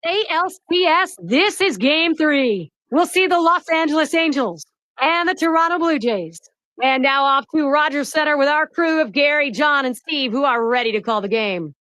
ALCS, this is game three. We'll see the Los Angeles Angels and the Toronto Blue Jays. And now off to Rogers Center with our crew of Gary, John, and Steve, who are ready to call the game.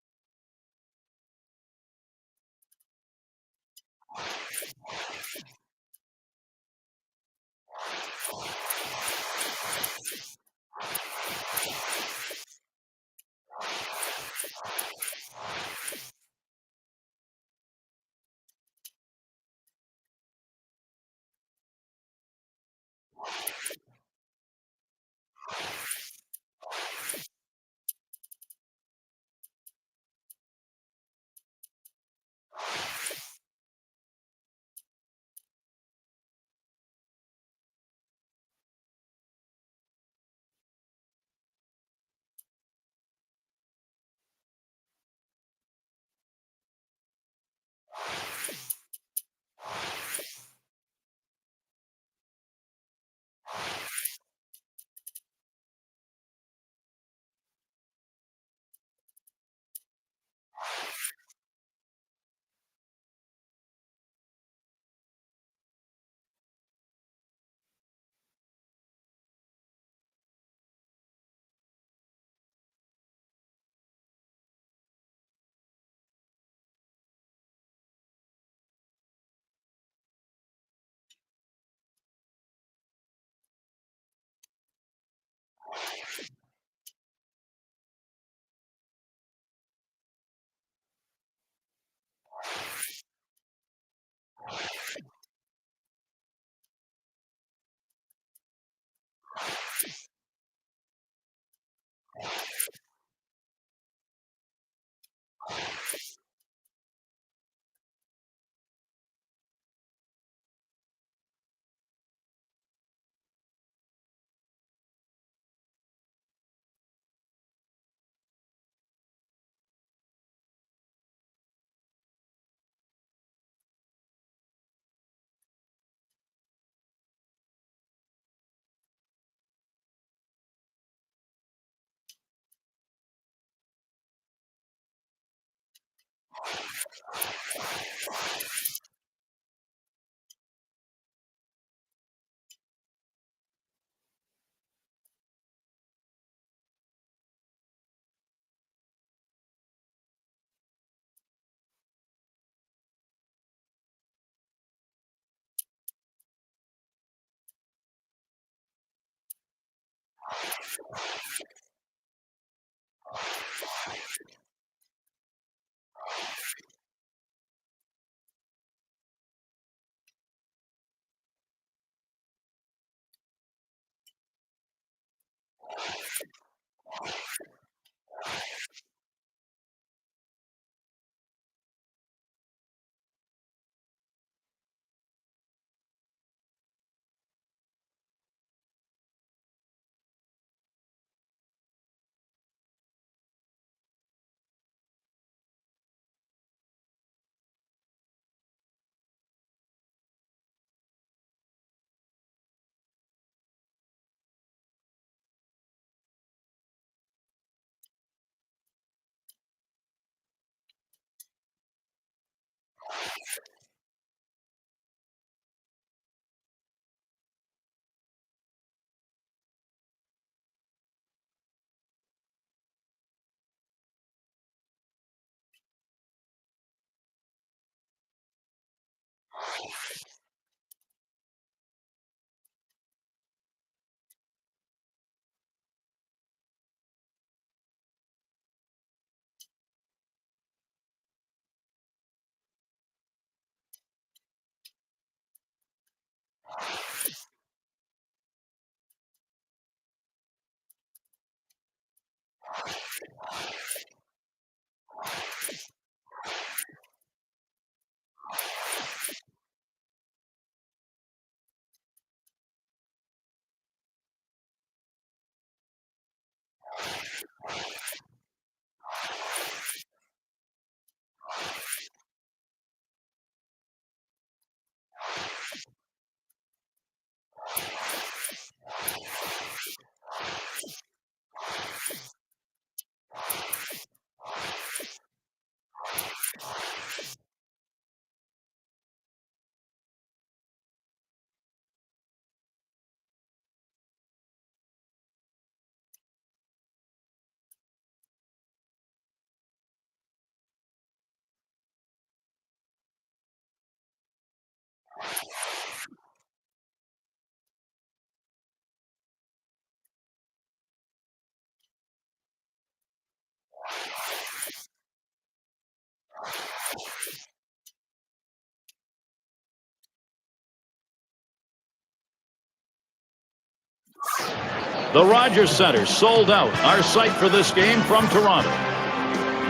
The Rogers Center sold out. Our site for this game from Toronto.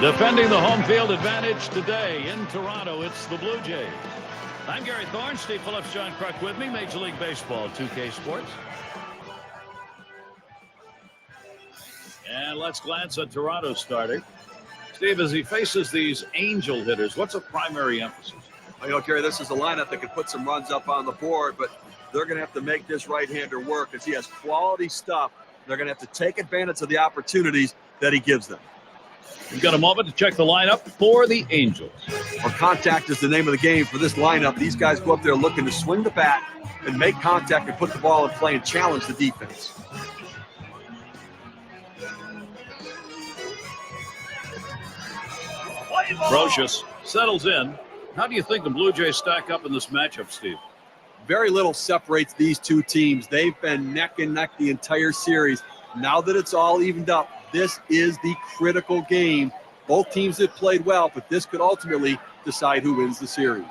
Defending the home field advantage today in Toronto, it's the Blue Jays. I'm Gary Thorne, Steve Phillips, John Kruk with me, Major League Baseball, 2K Sports. And let's glance at Toronto's starter. Steve, as he faces these Angel hitters, what's a primary emphasis? Well, Gary, this is a lineup that could put some runs up on the board, but they're going to have to make this right-hander work as he has quality stuff. They're going to have to take advantage of the opportunities that he gives them. We've got a moment to check the lineup for the Angels. Well, contact is the name of the game for this lineup. These guys go up there looking to swing the bat and make contact and put the ball in play and challenge the defense. Brocious settles in. How do you think the Blue Jays stack up in this matchup, Steve? Very little separates these two teams. They've been neck and neck the entire series. Now that it's all evened up, this is the critical game. Both teams have played well, but this could ultimately decide who wins the series.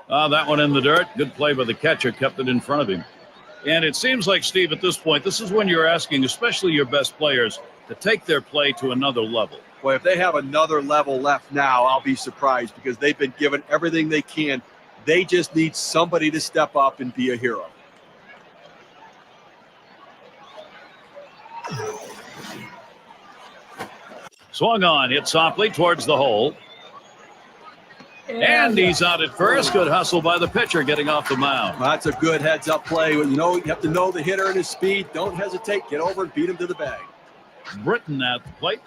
That one in the dirt. Good play by the catcher, kept it in front of him. And it seems like, Steve, at this point, this is when you're asking, especially your best players, to take their play to another level. Boy, if they have another level left now, I'll be surprised because they've been given everything they can. They just need somebody to step up and be a hero. Swung on, hit softly towards the hole. And he's out at first. Good hustle by the pitcher getting off the mound. That's a good heads-up play. You have to know the hitter and his speed. Don't hesitate. Get over and beat him to the bag. Britton at the plate.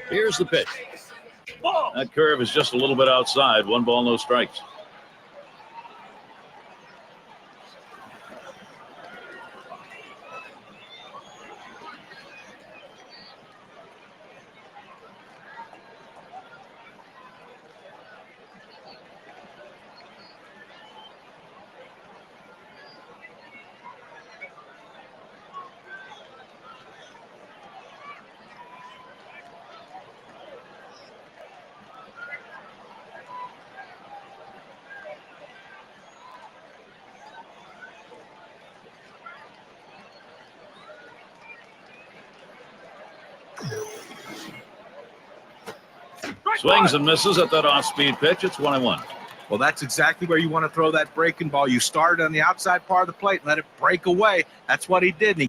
Here's the pitch. That curve is just a little bit outside. 1 ball, no strikes. Swings and misses at that off-speed pitch. It's 1-1. Well, that's exactly where you want to throw that breaking ball. You start on the outside part of the plate and let it break away. That's what he did.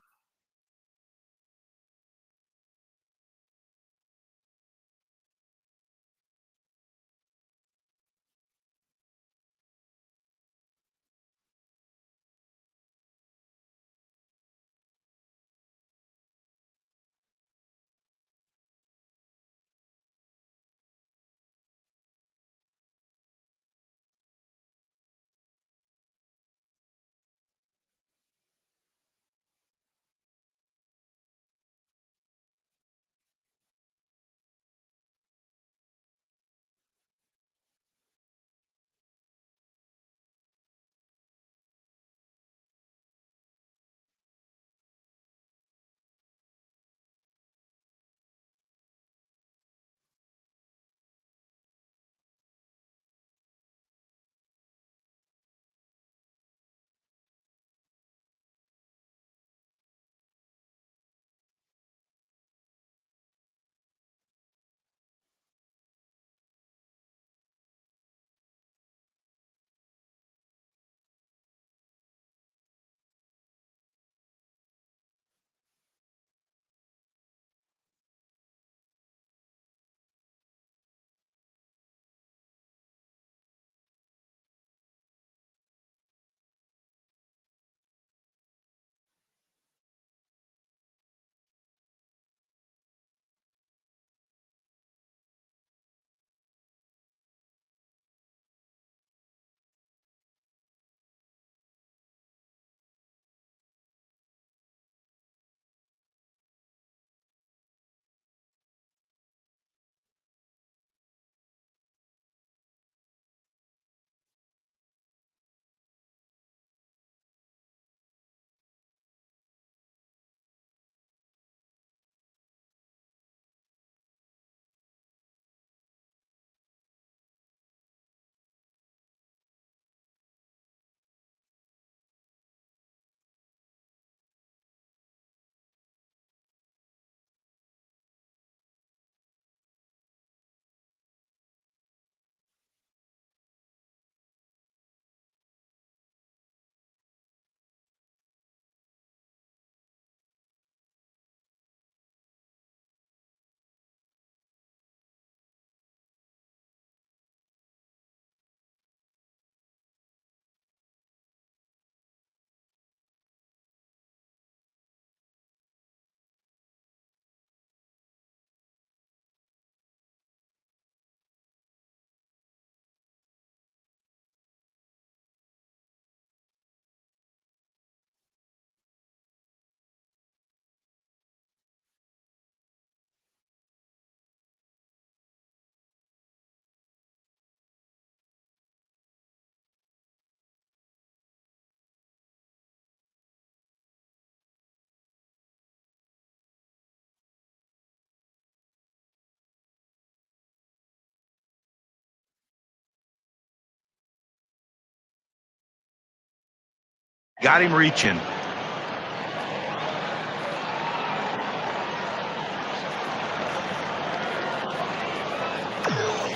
Got him reaching.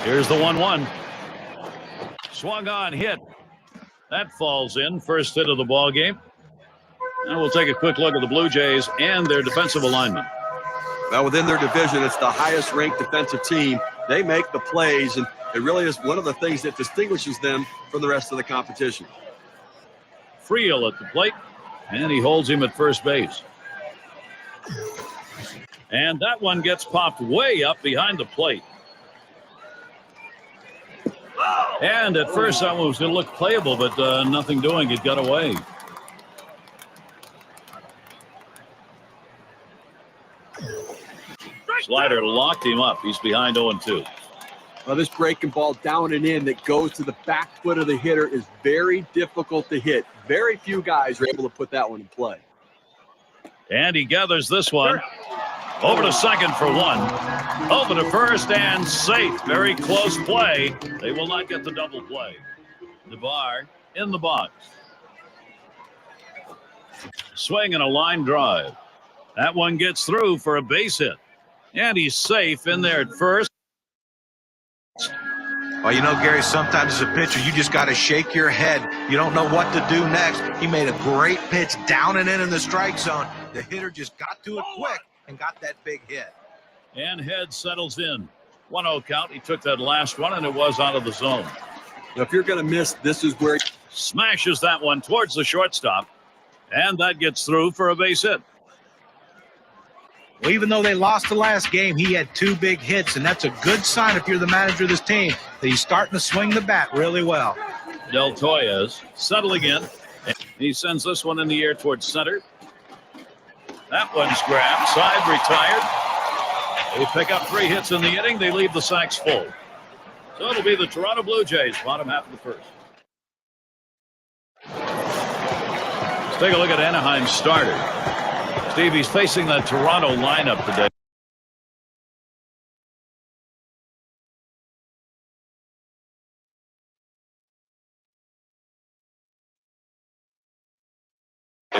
Here's the 1-1. Swung on, hit. That falls in. First hit of the ball game. And we'll take a quick look at the Blue Jays and their defensive alignment. Well, within their division, it's the highest ranked defensive team. They make the plays, and it really is one of the things that distinguishes them from the rest of the competition. Friel at the plate, and he holds him at first base. And that one gets popped way up behind the plate. And at first, that one was going to look playable, but nothing doing. It got away. Slider locked him up. He's behind 0-2. Well, this breaking ball down and in that goes to the back foot of the hitter is very difficult to hit. Very few guys are able to put that one in play. And he gathers this one. Over to second for one. Over to first and safe. Very close play. They will not get the double play. DeVar in the box. Swing and a line drive. That one gets through for a base hit. And he's safe in there at first. Well, you know, Gary, sometimes as a pitcher, you just got to shake your head. You don't know what to do next. He made a great pitch down and in the strike zone. The hitter just got to it quick and got that big hit. And Head settles in. 1-0 count. He took that last one, and it was out of the zone. Now, if you're going to miss, this is where... Smashes that one towards the shortstop. And that gets through for a base hit. Well, even though they lost the last game, he had 2 big hits, and that's a good sign if you're the manager of this team, that he's starting to swing the bat really well. Del Toyes settling in. He sends this one in the air towards center. That one's grabbed. Side retired. They pick up 3 hits in the inning. They leave the sacks full. So it'll be the Toronto Blue Jays, bottom half of the first. Let's take a look at Anaheim's starter. Steve, he's facing that Toronto lineup today.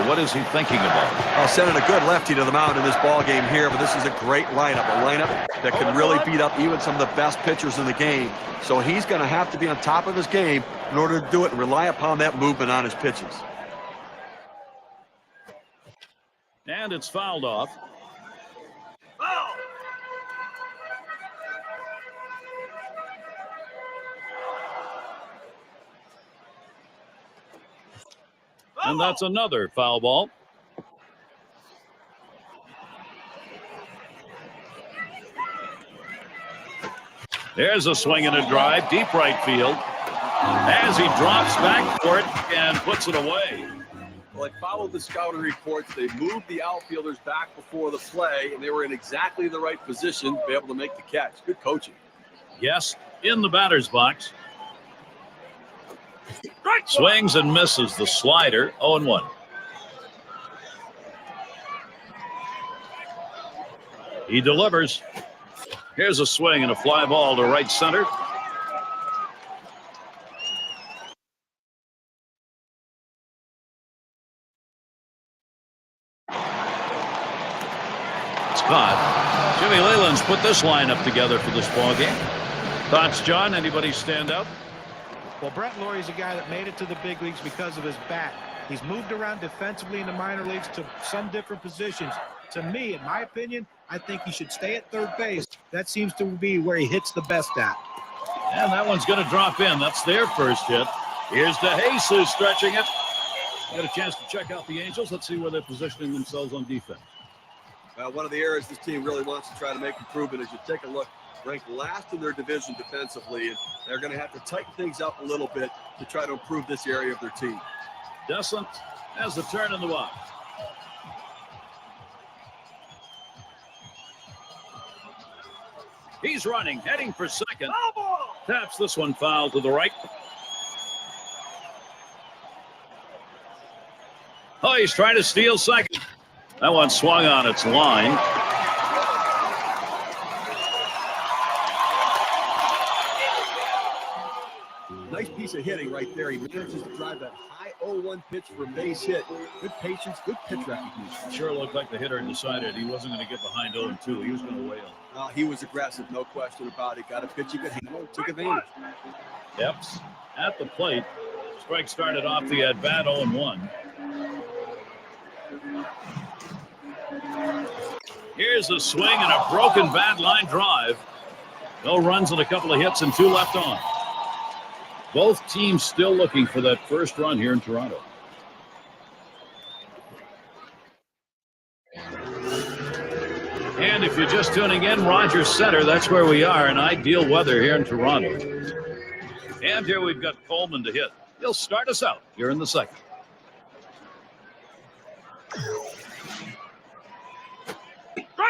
What is he thinking about? Well, sending a good lefty to the mound in this ball game here, but this is a great lineup, a lineup that can really beat up even some of the best pitchers in the game. So he's going to have to be on top of his game in order to do it and rely upon that movement on his pitches. And it's fouled off. And that's another foul ball. There's a swing and a drive, deep right field. As he drops back for it and puts it away. Well, they followed the scouting reports. They moved the outfielders back before the play, and they were in exactly the right position to be able to make the catch. Good coaching. Yes, in the batter's box. Swings and misses the slider, 0-1. He delivers. Here's a swing and a fly ball to right center. Scott. Jimmy Leyland's put this lineup together for this ball game. Thoughts, John? Anybody stand out? Well, Brett Laurie's a guy that made it to the big leagues because of his bat. He's moved around defensively in the minor leagues to some different positions. To me, in my opinion, I think he should stay at third base. That seems to be where he hits the best at. And that one's going to drop in. That's their first hit. Here's DeJesus stretching it. Got a chance to check out the Angels. Let's see where they're positioning themselves on defense. Well, one of the areas this team really wants to try to make improvement is you take a look, ranked last in their division defensively, and they're going to have to tighten things up a little bit to try to improve this area of their team. Descent has the turn in the box. He's running, heading for second. Taps this one foul to the right. Oh, he's trying to steal second. That one swung on its line. Nice piece of hitting right there. He manages to drive that high 0-1 pitch for a base hit. Good patience, good pitch recognition. Sure looked like the hitter decided he wasn't going to get behind 0-2. He was going to wail. He was aggressive, no question about it. Got a pitch he could handle, took advantage. Epps at the plate. Strike started off the at-bat 0-1. Here's a swing and a broken bad line drive. No runs and a couple of hits and 2 left on. Both teams still looking for that first run here in Toronto. And if you're just tuning in, Rogers Center, that's where we are in ideal weather here in Toronto. And here we've got Coleman to hit. He'll start us out here in the second.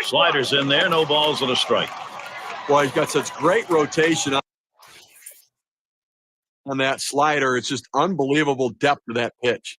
Sliders in there, no balls and a strike. Boy, he's got such great rotation on that slider. It's just unbelievable depth of that pitch.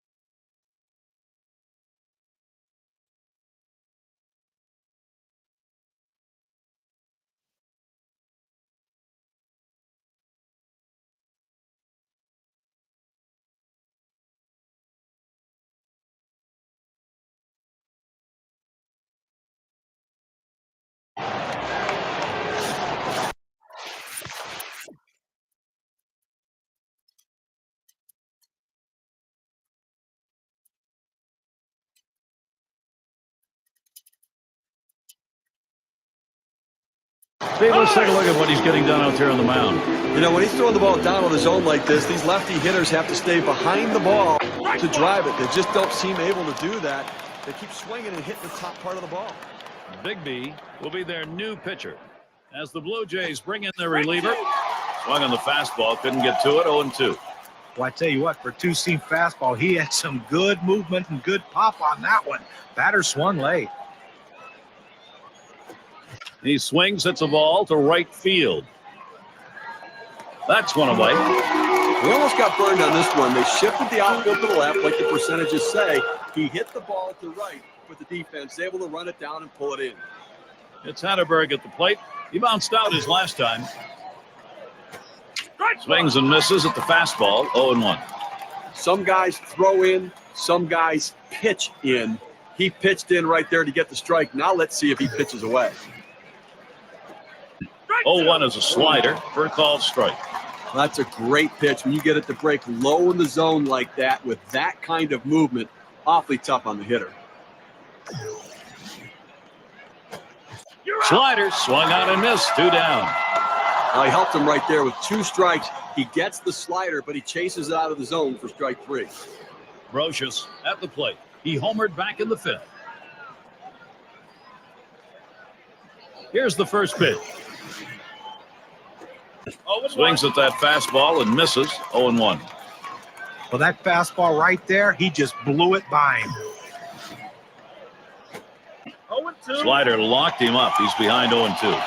Steve, let's take a look at what he's getting done out there on the mound. You know, when he's throwing the ball down on his own like this, these lefty hitters have to stay behind the ball to drive it. They just don't seem able to do that. They keep swinging and hitting the top part of the ball. Bigby will be their new pitcher as the Blue Jays bring in their reliever. Swung on the fastball, couldn't get to it, 0-2. Well, I tell you what, for two-seam fastball, he had some good movement and good pop on that one. Batter swung late. He swings, hits a ball to right field. That's one away. We almost got burned on this one. They shifted the outfield to the left, like the percentages say. He hit the ball to right, with the defense able to run it down and pull it in. It's Hatterberg at the plate. He bounced out his last time. Swings and misses at the fastball, 0-1. Some guys throw in, some guys pitch in. He pitched in right there to get the strike. Now let's see if he pitches away. 0-1 is a slider for a called strike. That's a great pitch. When you get it to break low in the zone like that with that kind of movement, awfully tough on the hitter. Slider swung out and missed, 2 down. He helped him right there with 2 strikes. He gets the slider, but he chases it out of the zone for strike 3. Brocious at the plate. He homered back in the 5th. Here's the first pitch. Swings at that fastball and misses, 0-1. Well, that fastball right there, he just blew it by him. Slider locked him up. He's behind 0-2.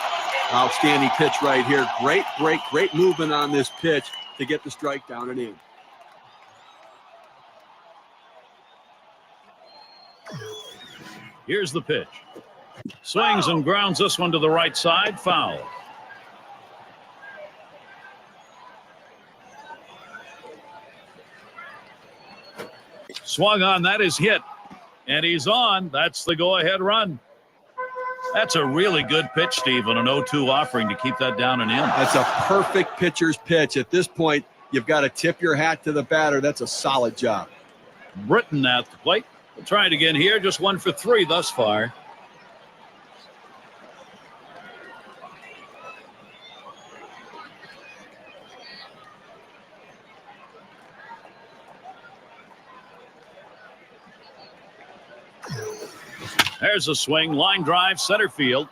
Outstanding pitch right here. Great break, great movement on this pitch to get the strike down and in. Here's the pitch. Swings and grounds this one to the right side. Foul. Swung on. That is hit. And he's on. That's the go-ahead run. That's a really good pitch, Steve, on an 0-2 offering to keep that down and in. That's a perfect pitcher's pitch. At this point, you've got to tip your hat to the batter. That's a solid job. Britton at the plate. We'll try it again here. Just 1 for 3 thus far. There's a swing, line drive, center field.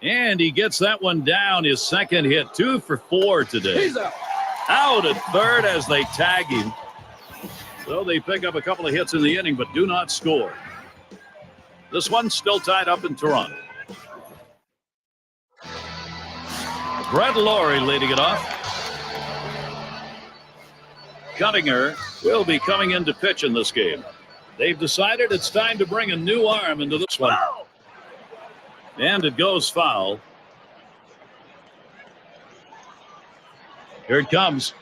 And he gets that one down, his second hit. 2 for 4 today. He's out. Out at third as they tag him. So they pick up a couple of hits in the inning, but do not score. This one's still tied up in Toronto. Brett Laurie leading it off. Cuttinger will be coming in to pitch in this game. They've decided it's time to bring a new arm into this one. And it goes foul. Here it comes.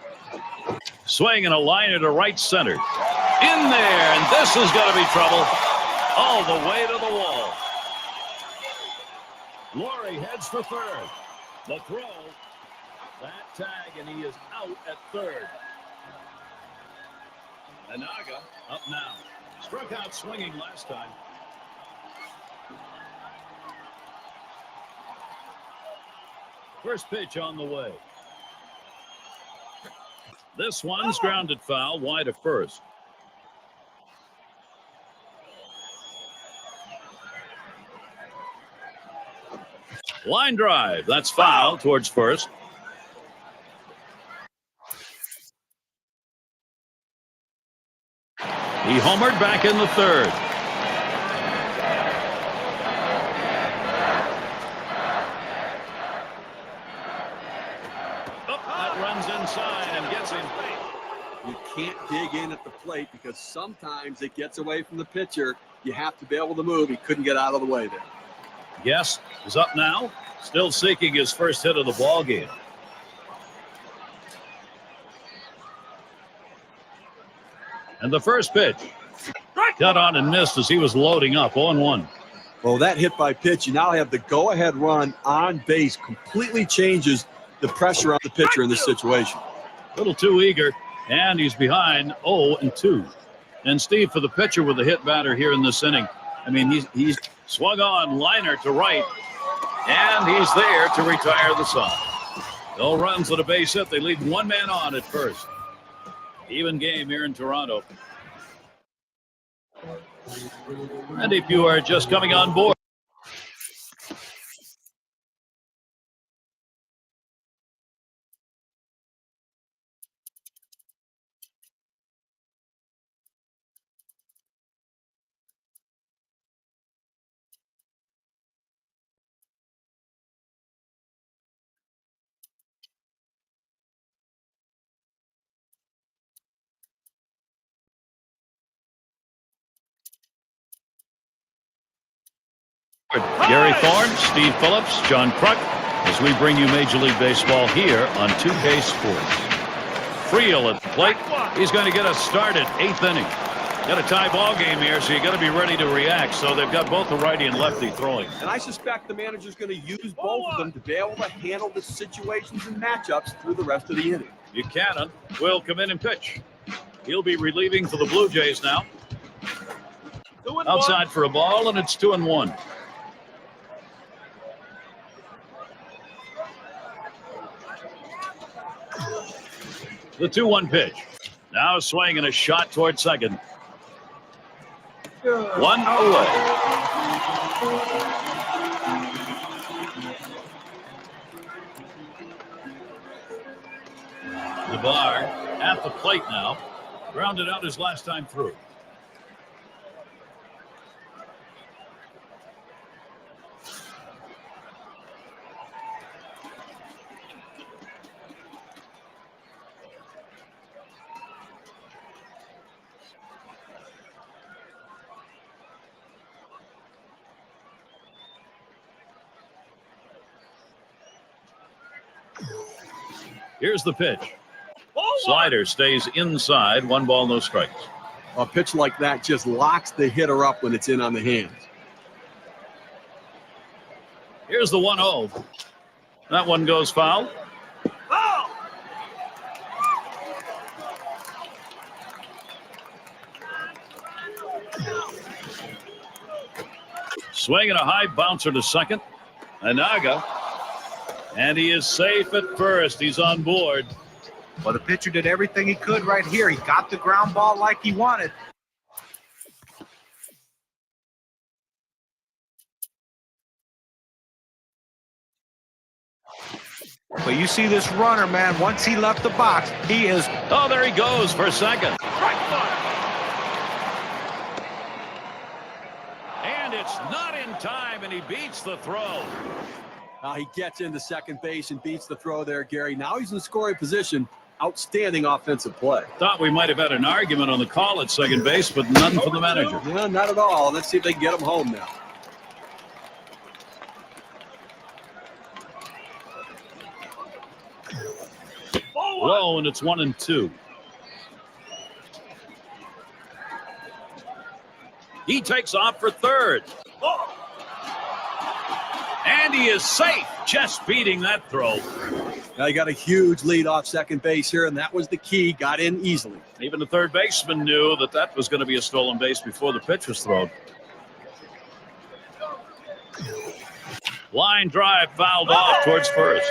Swing and a liner to right center. In there, and this is going to be trouble. All the way to the wall. Laurie heads for third. The throw. That tag, and he is out at third. Anaga up now. Struck out swinging last time. First pitch on the way. This one's grounded foul, wide of first. Line drive, that's foul towards first. He homered back in the third. Oh, that runs inside and gets him. You can't dig in at the plate because sometimes it gets away from the pitcher. You have to be able to move. He couldn't get out of the way there. Guest is up now, still seeking his first hit of the ball game. And the first pitch. Got on and missed as he was loading up, 0-1. Well, that hit by pitch, you now have the go-ahead run on base. Completely changes the pressure on the pitcher in this situation. A little too eager, and he's behind 0-2. And Steve, for the pitcher with a hit batter here in this inning, I mean, he's swung on, liner to right. And he's there to retire the side. No runs with a base hit. They leave one man on at first. Even game here in Toronto. And if you are just coming on board, Gary Thorne, Steve Phillips, John Kruk, as we bring you Major League Baseball here on 2K Sports. Friel at the plate. He's going to get us started, 8th inning. Got a tie ball game here, so you got to be ready to react. So they've got both the righty and lefty throwing. And I suspect the manager's going to use both of them to be able to handle the situations and matchups through the rest of the inning. Buchanan will come in and pitch. He'll be relieving for the Blue Jays now. Outside for a ball, and it's 2-1. The 2-1 pitch. Now swinging a shot toward second. One away. DeBar at the plate now. Grounded out his last time through. Here's the pitch. Slider stays inside. 1 ball, no strikes. A pitch like that just locks the hitter up when it's in on the hands. Here's the 1-0. That one goes foul. Swinging a high bouncer to second. Anaga. And he is safe at first. He's on board. Well, the pitcher did everything he could right here. He got the ground ball like he wanted. But you see this runner, man, once he left the box, he is... Oh, there he goes for second. And it's not in time, and he beats the throw. He gets into second base and beats the throw there, Gary. Now he's in scoring position. Outstanding offensive play. Thought we might have had an argument on the call at second base, but none for the manager. Yeah, not at all. Let's see if they can get him home now. Low, and it's 1-2. He takes off for third. And he is safe, just beating that throw. Now he got a huge lead off second base here, and that was the key. Got in easily. Even the third baseman knew that that was going to be a stolen base before the pitch was thrown. Line drive fouled off towards first.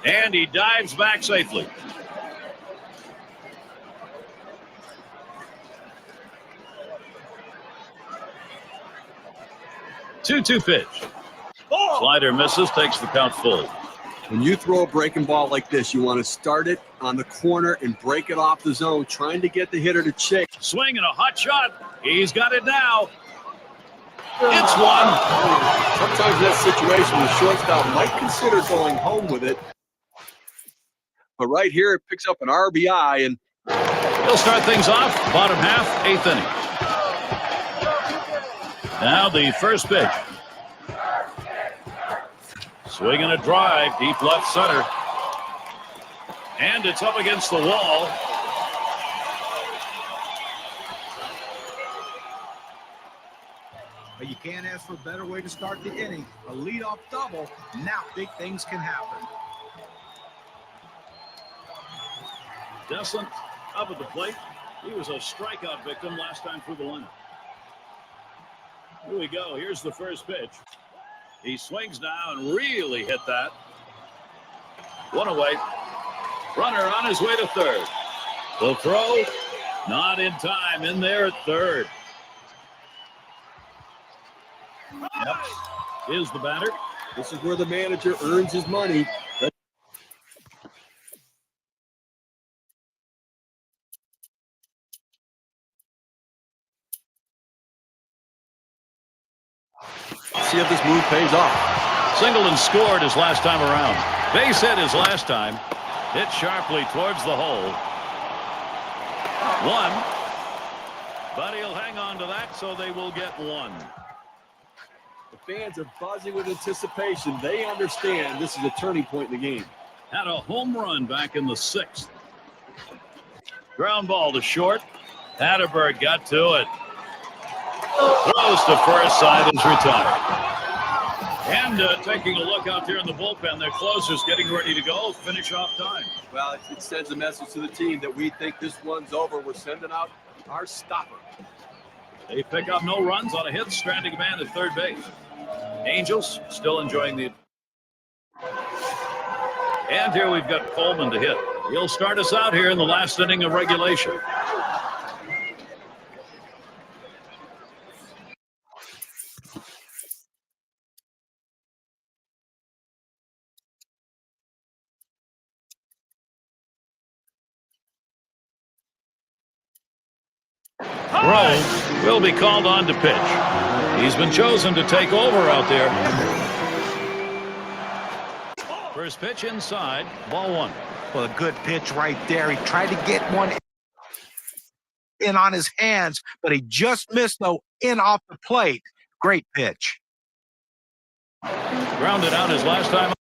And he dives back safely. 2-2 pitch. Slider misses, takes the count full. When you throw a breaking ball like this, you want to start it on the corner and break it off the zone, trying to get the hitter to chase. Swing and a hot shot. He's got it now. It's one. Sometimes in that situation, the shortstop might consider going home with it. But right here, it picks up an RBI, and he'll start things off. Bottom half, 8th inning. Now the first pitch. Swinging a drive, deep left center. And it's up against the wall. But you can't ask for a better way to start the inning. A leadoff double. Now big things can happen. Descent up at the plate. He was a strikeout victim last time through the lineup. Here we go. Here's the first pitch. He swings now and really hit that. One away. Runner on his way to third. The throw, not in time. In there at third. Yep. Is the batter. This is where the manager earns his money. See if this move pays off. Singleton scored his last time around. Base hit his last time. Hit sharply towards the hole. One. But he'll hang on to that, so they will get one. The fans are buzzing with anticipation. They understand this is a turning point in the game. Had a home run back in the 6th. Ground ball to short. Hatterberg got to it. Throws to first, side is retired. And taking a look out there in the bullpen, their closer's getting ready to go, finish off time. Well, it sends a message to the team that we think this one's over. We're sending out our stopper. They pick up no runs on a hit, stranding a man at third base. Angels still enjoying the... And here we've got Coleman to hit. He'll start us out here in the last inning of regulation. Rose will be called on to pitch. He's been chosen to take over out there. First pitch inside, ball one. Well, a good pitch right there. He tried to get one in on his hands, but he just missed, though, in off the plate. Great pitch. Grounded out his last time.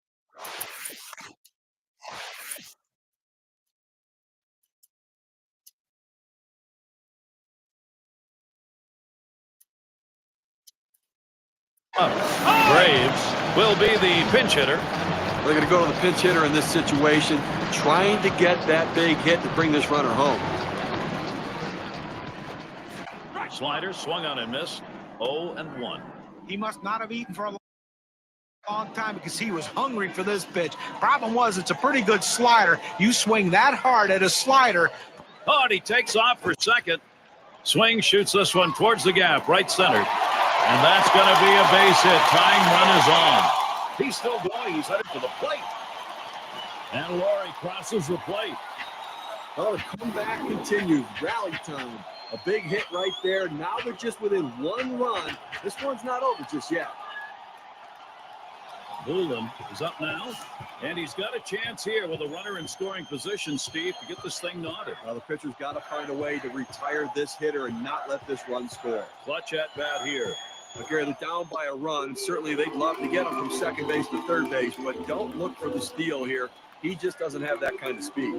Graves will be the pinch hitter. They're going to go to the pinch hitter in this situation, trying to get that big hit to bring this runner home. Slider swung on and missed. 0-1. He must not have eaten for a long time because he was hungry for this pitch. Problem was, it's a pretty good slider. You swing that hard at a slider. Oh, and he takes off for second. Swing, shoots this one towards the gap, right center. And that's going to be a base hit. Tying run is on. He's still going. He's headed for the plate. And Laurie crosses the plate. Oh, the comeback continues. Rally time. A big hit right there. Now they're just within one run. This one's not over just yet. Bullen is up now. And he's got a chance here with a runner in scoring position, Steve, to get this thing knotted. Well, the pitcher's got to find a way to retire this hitter and not let this run score. Clutch at bat here. But Gary, they're down by a run. Certainly they'd love to get him from second base to third base, but don't look for the steal here. He just doesn't have that kind of speed.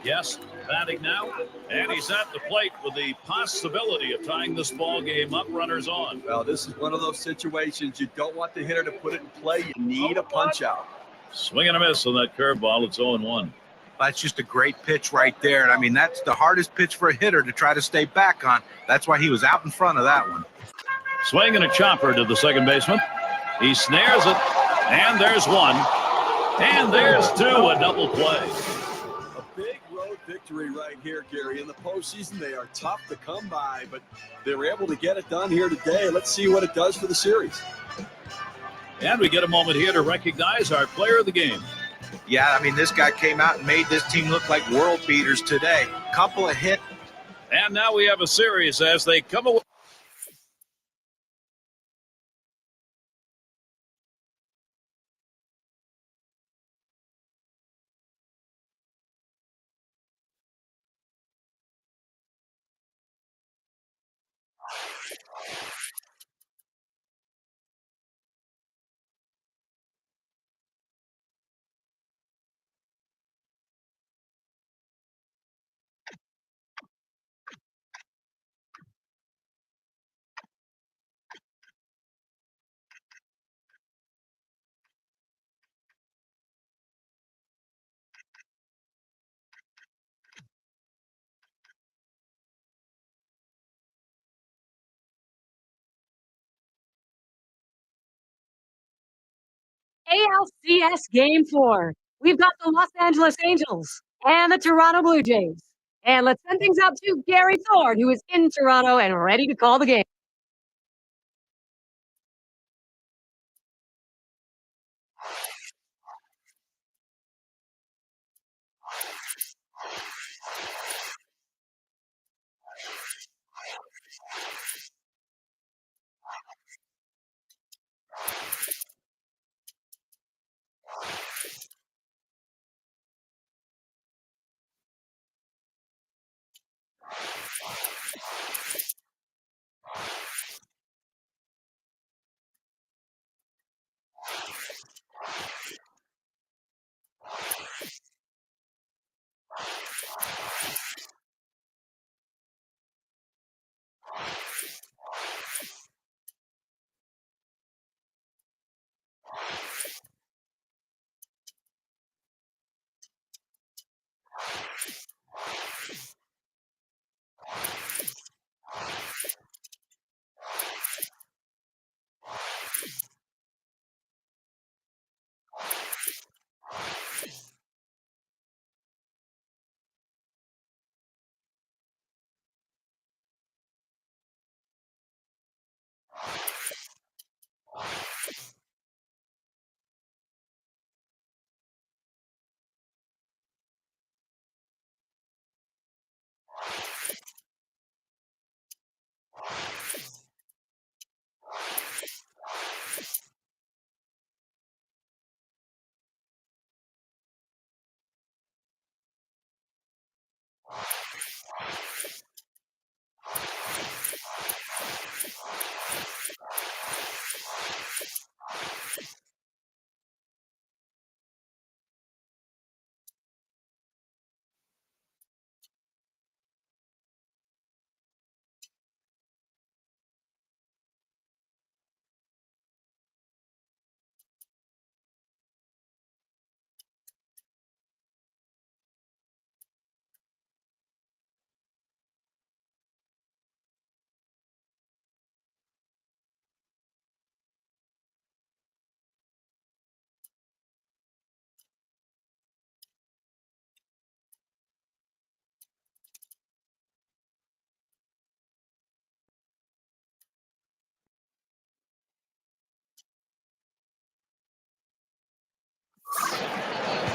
Yes, batting now. And he's at the plate with the possibility of tying this ball game up. Runners on. Well, this is one of those situations you don't want the hitter to put it in play. You need a punch out. Swing and a miss on that curveball. It's 0-1. That's just a great pitch right there. And I mean, that's the hardest pitch for a hitter to try to stay back on. That's why he was out in front of that one. Swing and a chopper to the second baseman. He snares it, and there's one. And there's two, a double play. A big road victory right here, Gary. In the postseason, they are tough to come by, but they were able to get it done here today. Let's see what it does for the series. And we get a moment here to recognize our player of the game. Yeah, I mean, this guy came out and made this team look like world beaters today. Couple of hits. And now we have a series as they come away. ALCS Game 4. We've got the Los Angeles Angels and the Toronto Blue Jays. And let's send things out to Gary Thorne, who is in Toronto and ready to call the game.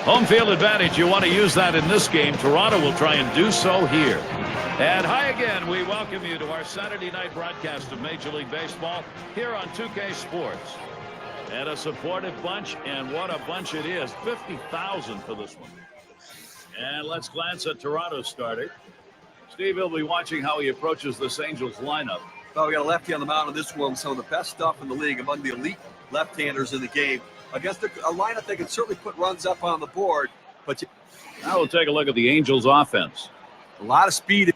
Home field advantage. You want to use that in this game. Toronto will try and do so here. And hi again. We welcome you to our Saturday night broadcast of Major League Baseball here on 2K Sports. And a supportive bunch, and what a bunch it is. 50,000 for this one. And let's glance at Toronto's starter. Steve will be watching how he approaches this Angels lineup. Well, we got a lefty on the mound in this one. Some of the best stuff in the league among the elite left-handers in the game. Against a lineup that can certainly put runs up on the board. But now we'll take a look at the Angels offense. A lot of speed.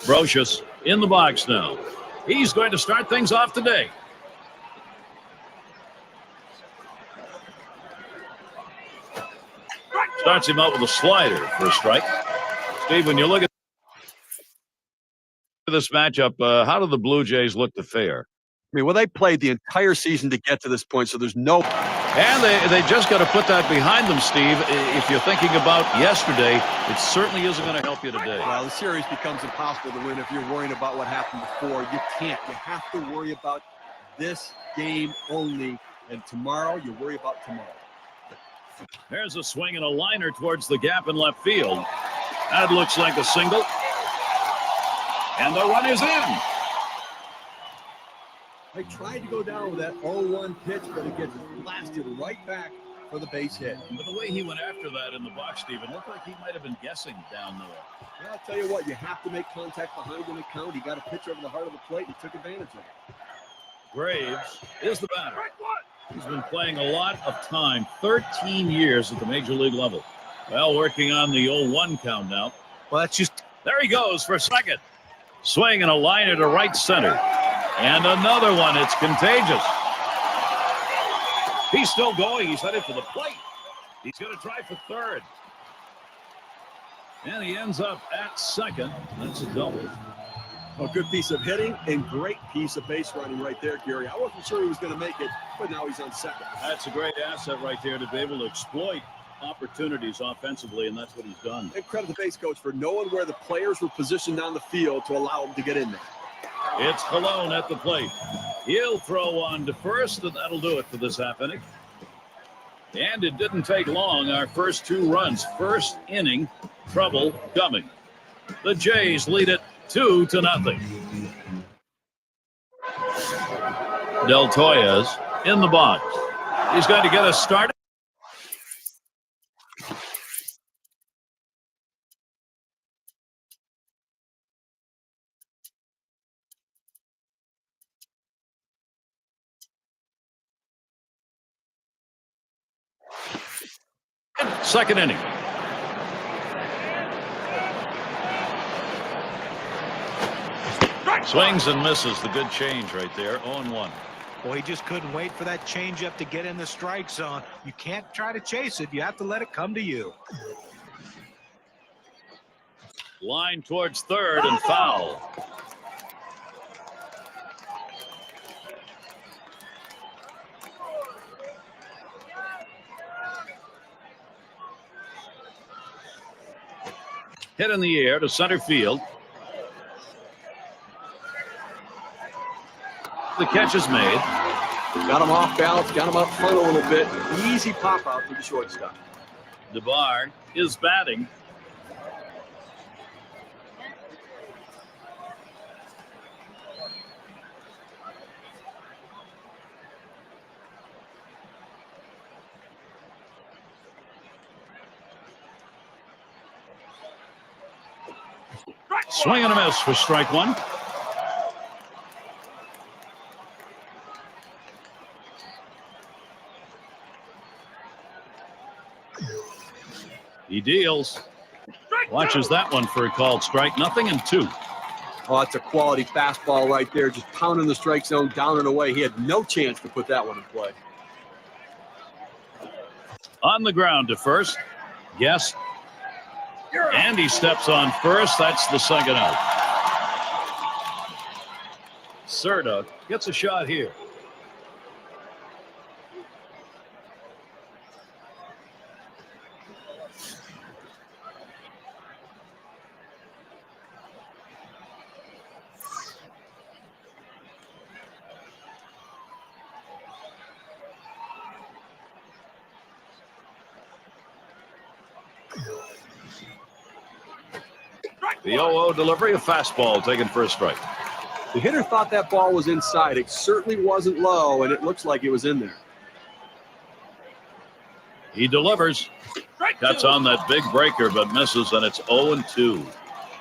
Brocious in the box now. He's going to start things off today. Starts him out with a slider for a strike. Steve, when you look at this matchup, how do the Blue Jays look to fare? I mean, well, they played the entire season to get to this point, so there's no... And they just got to put that behind them, Steve. If you're thinking about yesterday, it certainly isn't going to help you today. Well, the series becomes impossible to win if you're worrying about what happened before. You can't. You have to worry about this game only. And tomorrow, you worry about tomorrow. There's a swing and a liner towards the gap in left field. That looks like a single. And the run is in. They tried to go down with that 0-1 pitch, but it gets blasted right back for the base hit. But the way he went after that in the box, Steve, it looked like he might have been guessing down there. Well, I'll tell you what, you have to make contact behind in the count. He got a pitch over the heart of the plate and took advantage of it. Graves is the batter. He's been playing a lot of time, 13 years at the major league level. Well, working on the 0-1 count now. Well, that's just... There he goes for second. Swing and a liner to right center. And another one. It's contagious. He's still going. He's headed for the plate. He's going to try for third. And he ends up at second. That's a double. A good piece of hitting and great piece of base running right there, Gary. I wasn't sure he was going to make it, but now he's on second. That's a great asset right there to be able to exploit opportunities offensively, and that's what he's done. And credit the base coach for knowing where the players were positioned on the field to allow him to get in there. It's Colon at the plate. He'll throw on to first, and that'll do it for this half inning. And it didn't take long. Our first 2 runs, first inning, trouble coming. The Jays lead it 2-0. Del Toyas in the box. He's going to get us started. Second inning. Swings and misses. The good change right there. 0-1. Well, he just couldn't wait for that changeup to get in the strike zone. You can't try to chase it. You have to let it come to you. Line towards third and foul. Hit in the air to center field. The catch is made. Got him off balance, got him up front a little bit. Easy pop out to the shortstop. DeBar is batting. Swing and a miss for strike 1. He deals. Watches that one for a called strike. 0-2. Oh, it's a quality fastball right there. Just pounding the strike zone down and away. He had no chance to put that one in play. On the ground to first. Yes. And he steps on first. That's the second out. Serta gets a shot here. The 0-0 delivery, a fastball taken for a strike. The hitter thought that ball was inside. It certainly wasn't low, and it looks like it was in there. He delivers. Cuts on that big breaker, but misses, and it's 0-2.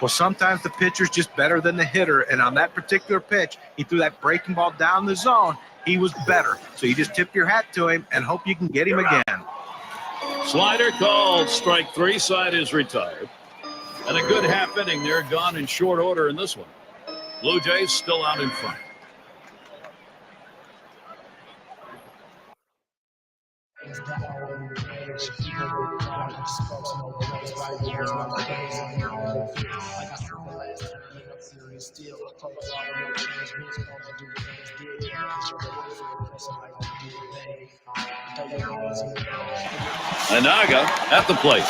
Well, sometimes the pitcher's just better than the hitter, and on that particular pitch, he threw that breaking ball down the zone. He was better. So you just tip your hat to him and hope you can get him again. Slider called. Strike 3. Side is retired. And a good half inning there, gone in short order in this one. Blue Jays still out in front. Anaga at the plate.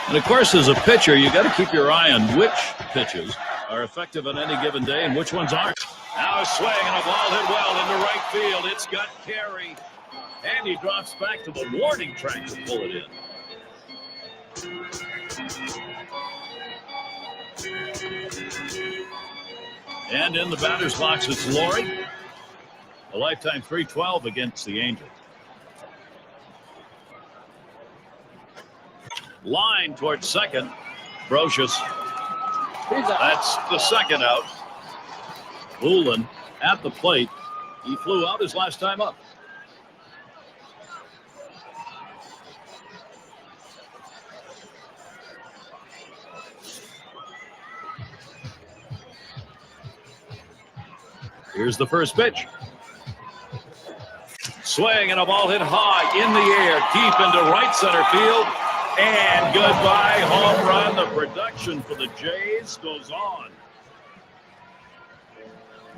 And of course, as a pitcher, you got to keep your eye on which pitches are effective on any given day and which ones aren't. Now a swing and a ball hit well into right field. It's got carry. And he drops back to the warning track to pull it in. And in the batter's box, it's Laurie. A lifetime .312 against the Angels. Line towards second. Brocious. That's the second out. Woolen at the plate. He flew out his last time up. Here's the first pitch. Swing and a ball hit high in the air, deep into right center field. And goodbye, home run. The production for the Jays goes on.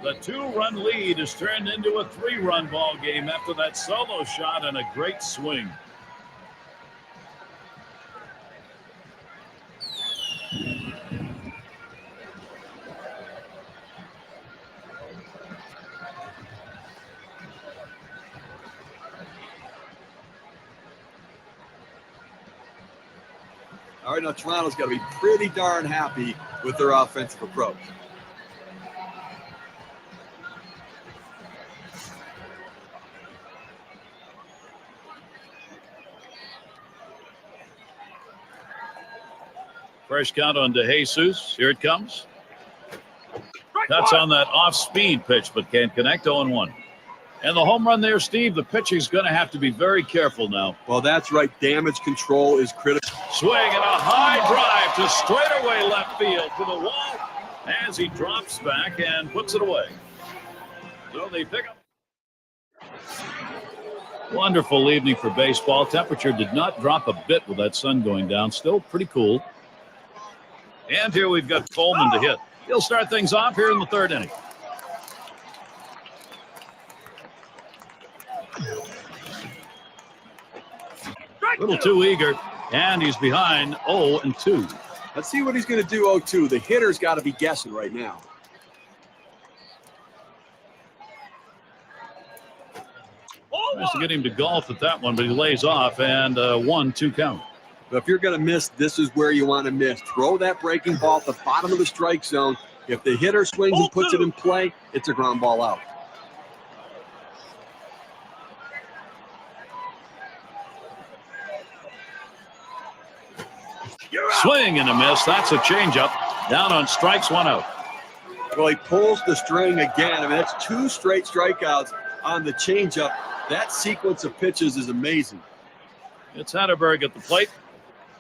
The 2-run lead is turned into a 3-run ball game after that solo shot and a great swing. All right, now Toronto's got to be pretty darn happy with their offensive approach. First count on DeJesus. Here it comes. That's on that off-speed pitch, but can't connect. 0-1. And the home run there, Steve, the pitching's going to have to be very careful now. Well, that's right. Damage control is critical. Swing and a high drive to straightaway left field to the wall as he drops back and puts it away. So they pick up. Wonderful evening for baseball. Temperature did not drop a bit with that sun going down. Still pretty cool. And here we've got Coleman to hit. He'll start things off here in the 3rd inning. A little too eager, and he's behind 0-2. Let's see what he's going to do 0-2. The hitter's got to be guessing right now. Tries to get him to golf at that one, but he lays off, and 1-2 count. But if you're going to miss, this is where you want to miss. Throw that breaking ball at the bottom of the strike zone. If the hitter swings and puts it in play, it's a ground ball out. Swing and a miss. That's a changeup. Down on strikes, 1 out. Well, he pulls the string again. I mean, that's 2 straight strikeouts on the changeup. That sequence of pitches is amazing. It's Hatterberg at the plate.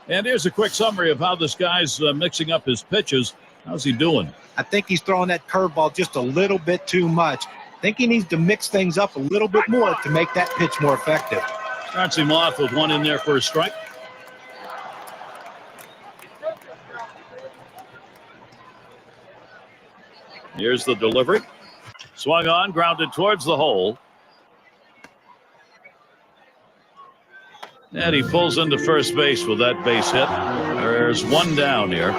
And here's a quick summary of how this guy's mixing up his pitches. How's he doing? I think he's throwing that curveball just a little bit too much. I think he needs to mix things up a little bit more to make that pitch more effective. Starts him off with 1 in there for a strike. Here's the delivery. Swung on, grounded towards the hole. And he pulls into first base with that base hit. There's 1 down here.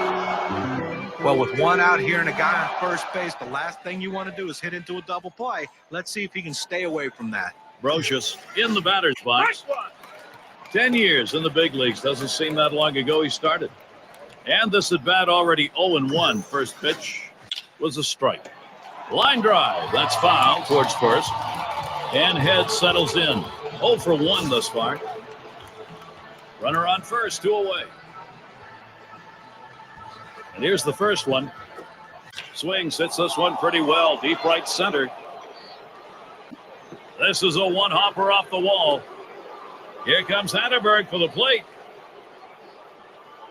Well, with 1 out here and a guy on first base, the last thing you want to do is hit into a double play. Let's see if he can stay away from that. Brocious in the batter's box. 10 years in the big leagues. Doesn't seem that long ago he started. And this at bat already 0-1. First pitch was a strike. Line drive. That's foul towards first. And head settles in. 0-1 thus far. Runner on first, 2 away. And here's the first one. Swing, sits this one pretty well. Deep right center. This is a 1-hopper off the wall. Here comes Hatterberg for the plate.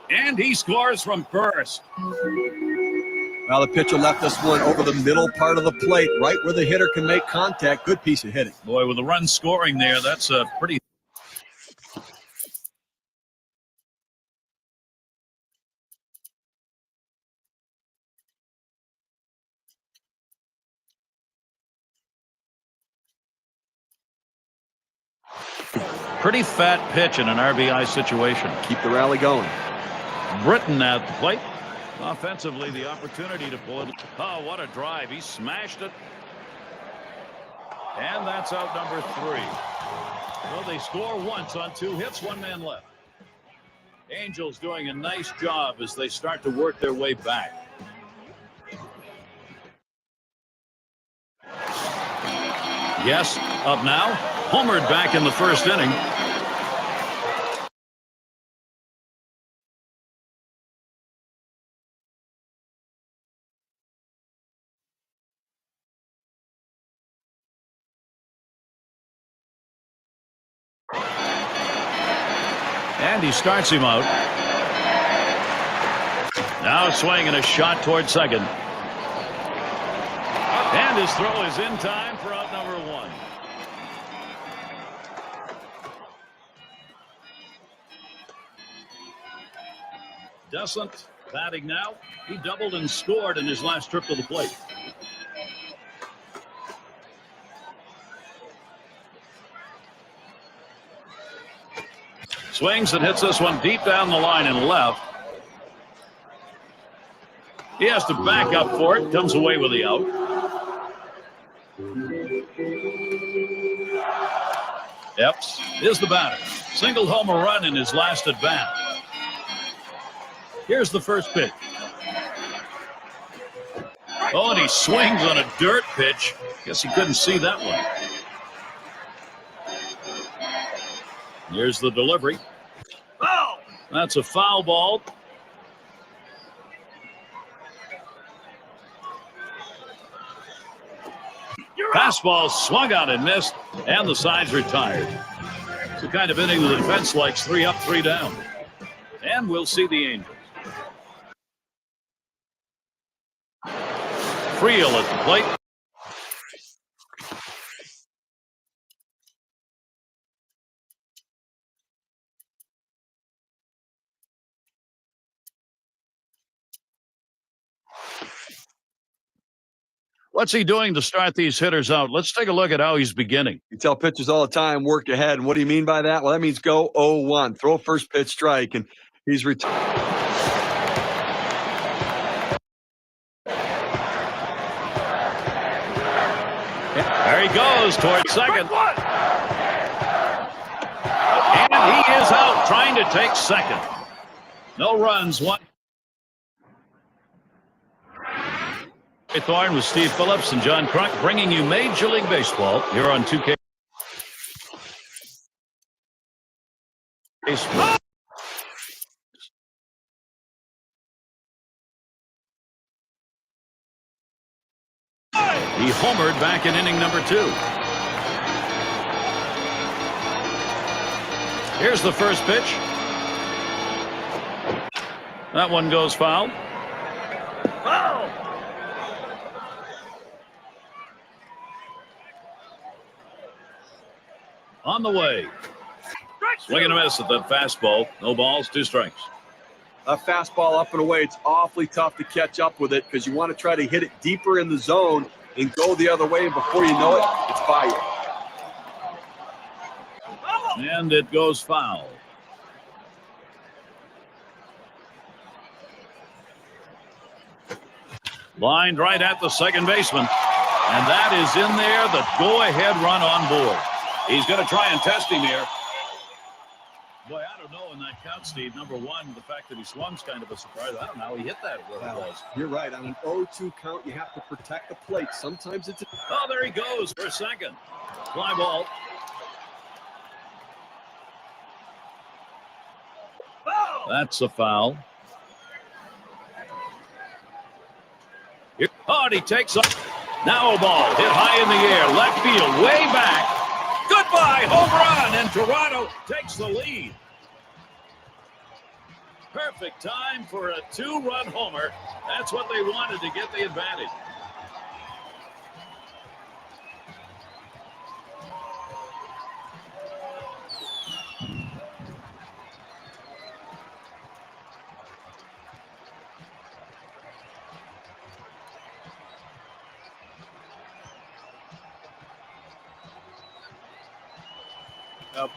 And he scores from first. Well, the pitcher left this one over the middle part of the plate, right where the hitter can make contact. Good piece of hitting. Boy, with the run scoring there, that's a pretty... Pretty fat pitch in an RBI situation. Keep the rally going. Britton at the plate. Offensively, the opportunity to pull it. Oh, what a drive. He smashed it. And that's out number 3. Well, they score once on 2 hits, 1 man left. Angels doing a nice job as they start to work their way back. Yes, up now. Homered back in the first inning. And he starts him out. Now swinging a shot toward second. And his throw is in time for out number 1. Doesn't batting now. He doubled and scored in his last trip to the plate. Swings and hits this one deep down the line and left. He has to back up for it. Comes away with the out. Epps is the batter. Single home run in his last at bat. Here's the first pitch. Oh, and he swings on a dirt pitch. Guess he couldn't see that one. Here's the delivery. Oh, that's a foul ball. Fastball swung out and missed, and the side's retired. It's the kind of inning the defense likes. 3 up, 3 down. And we'll see the Angels. Friel at the plate. What's he doing to start these hitters out? Let's take a look at how he's beginning. You tell pitchers all the time, work ahead. And what do you mean by that? Well, that means go 0-1. Throw a first pitch strike, and he's retired. There he goes towards second. And he is out trying to take second. No runs. One. Thorne with Steve Phillips and John Crunk bringing you Major League Baseball here on 2K. He homered back in inning number 2. Here's the first pitch. That one goes foul. Foul! On the way. Swing and a miss at that fastball. No balls, 2 strikes. A fastball up and away. It's awfully tough to catch up with it because you want to try to hit it deeper in the zone and go the other way. And before you know it, it's by you. And it goes foul. Lined right at the second baseman. And that is in there, the go-ahead run on board. He's going to try and test him here. Boy, I don't know in that count, Steve. Number 1, the fact that he swung's kind of a surprise. I don't know how he hit that where it was. You're right. On an 0-2 count, you have to protect the plate. Sometimes it's... Oh, there he goes for second. Fly ball. That's a foul. Oh, and he takes up. Now a ball hit high in the air. Left field, way back. Goodbye, home run, and Toronto takes the lead. Perfect time for a 2-run homer. That's what they wanted to get the advantage.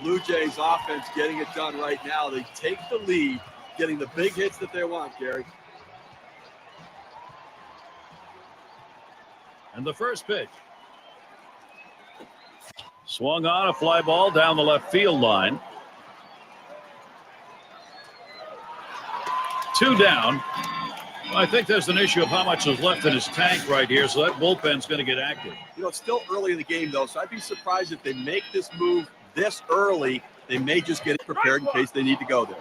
Blue Jays offense getting it done right now. They take the lead, getting the big hits that they want, Gary. And the first pitch. Swung on a fly ball down the left field line. 2 down. I think there's an issue of how much is left in his tank right here, so that bullpen's going to get active. You know, it's still early in the game, though, so I'd be surprised if they make this move this early. They may just get it prepared in case they need to go there.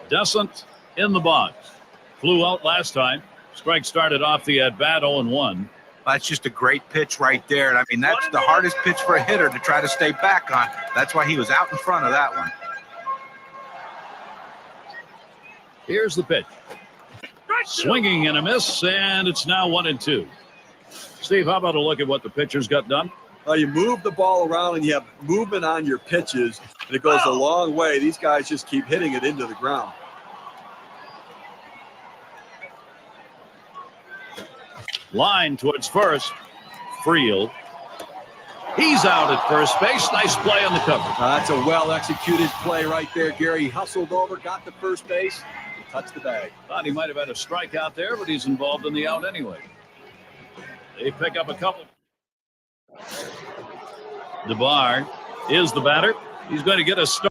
Descent in the box. Flew out last time. Strike started off the at-bat 0-1. That's just a great pitch right there. And I mean, that's the hardest pitch for a hitter to try to stay back on. That's why he was out in front of that one. Here's the pitch. Swinging and a miss, and it's now 1-2. Steve, how about a look at what the pitcher's got done? You move the ball around and you have movement on your pitches, and it goes a long way. These guys just keep hitting it into the ground. Line towards first. Friel. He's out at first base. Nice play on the cover. That's a well-executed play right there, Gary. He hustled over, got to first base, and touched the bag. Thought he might have had a strikeout there, but he's involved in the out anyway. They pick up a couple. DeBar is the batter. He's going to get a start.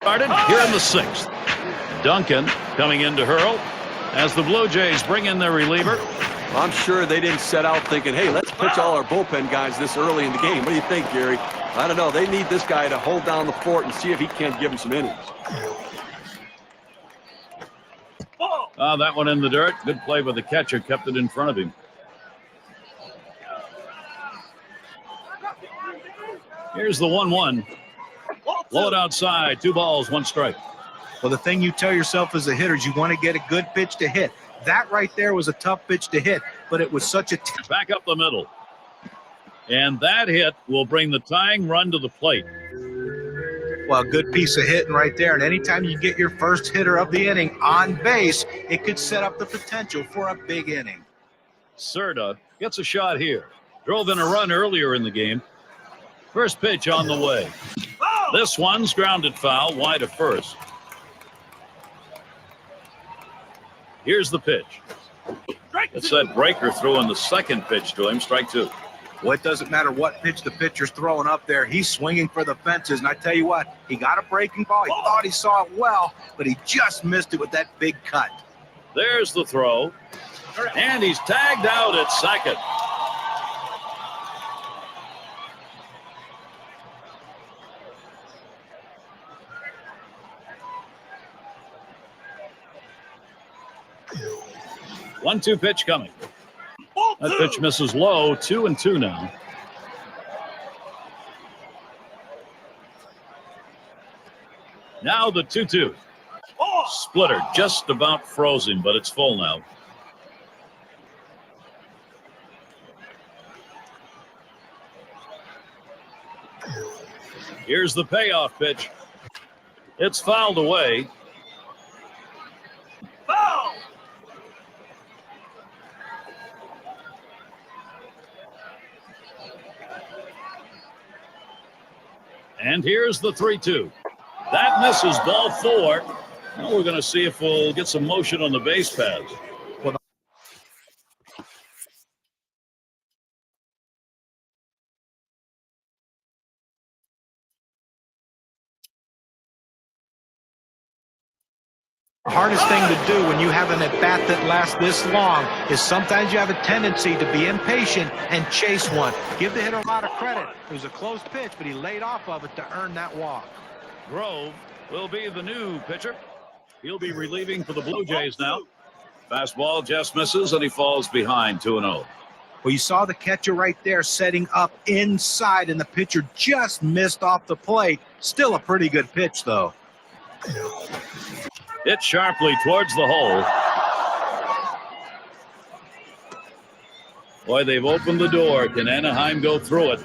Started here in the 6th. Duncan coming in to hurl as the Blue Jays bring in their reliever. I'm sure they didn't set out thinking, hey, let's pitch all our bullpen guys this early in the game. What do you think, Gary? I don't know. They need this guy to hold down the fort and see if he can't give him some innings. That one in the dirt. Good play by the catcher. Kept it in front of him. Here's the 1-1. Blow it outside. 2 balls, 1 strike. Well, the thing you tell yourself as a hitter is you want to get a good pitch to hit. That right there was a tough pitch to hit, but it was such a... Back up the middle. And that hit will bring the tying run to the plate. Well, good piece of hitting right there. And anytime you get your first hitter of the inning on base, it could set up the potential for a big inning. Serta gets a shot here. Drove in a run earlier in the game. First pitch on the way. This one's grounded foul, wide of first. Here's the pitch. It's that breaker through in the second pitch to him, strike 2. Well, it doesn't matter what pitch the pitcher's throwing up there. He's swinging for the fences. And I tell you what, he got a breaking ball. He thought he saw it well, but he just missed it with that big cut. There's the throw. And he's tagged out at second. One-two pitch coming. That pitch misses low. 2-2 now. Now the 2-2. Splitter just about frozen, but it's full now. Here's the payoff pitch. It's fouled away. And here's the 3-2. That misses, ball 4. Now we're going to see if we'll get some motion on the base paths. The hardest thing to do when you have an at-bat that lasts this long is sometimes you have a tendency to be impatient and chase one. Give the hitter a lot of credit. It was a close pitch, but he laid off of it to earn that walk. Grove will be the new pitcher. He'll be relieving for the Blue Jays now. Fastball just misses, and he falls behind 2-0. Well, you saw the catcher right there setting up inside, and the pitcher just missed off the plate. Still a pretty good pitch, though. Hit sharply towards the hole. Boy, they've opened the door. Can Anaheim go through it?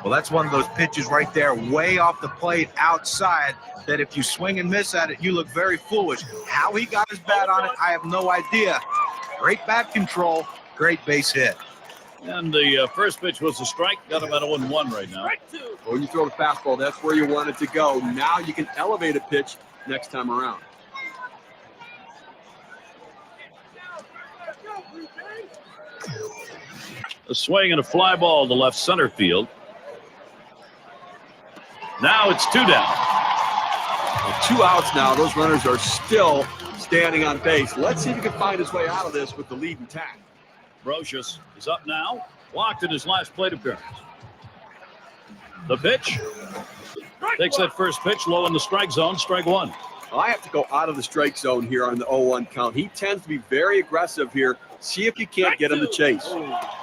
Well, that's one of those pitches right there, way off the plate outside, that if you swing and miss at it, you look very foolish. How he got his bat on it, I have no idea. Great bat control, great base hit. And the first pitch was a strike. Got him at 0-1 right now. When you throw the fastball, that's where you want it to go. Now you can elevate a pitch next time around. A swing and a fly ball to left center field. Now it's 2 down. Well, 2 outs now. Those runners are still standing on base. Let's see if he can find his way out of this with the lead intact. Brocious is up now. Walked in his last plate appearance. The pitch. Takes that first pitch low in the strike zone. Strike 1. I have to go out of the strike zone here on the 0-1 count. He tends to be very aggressive here. See if you can't get him to chase.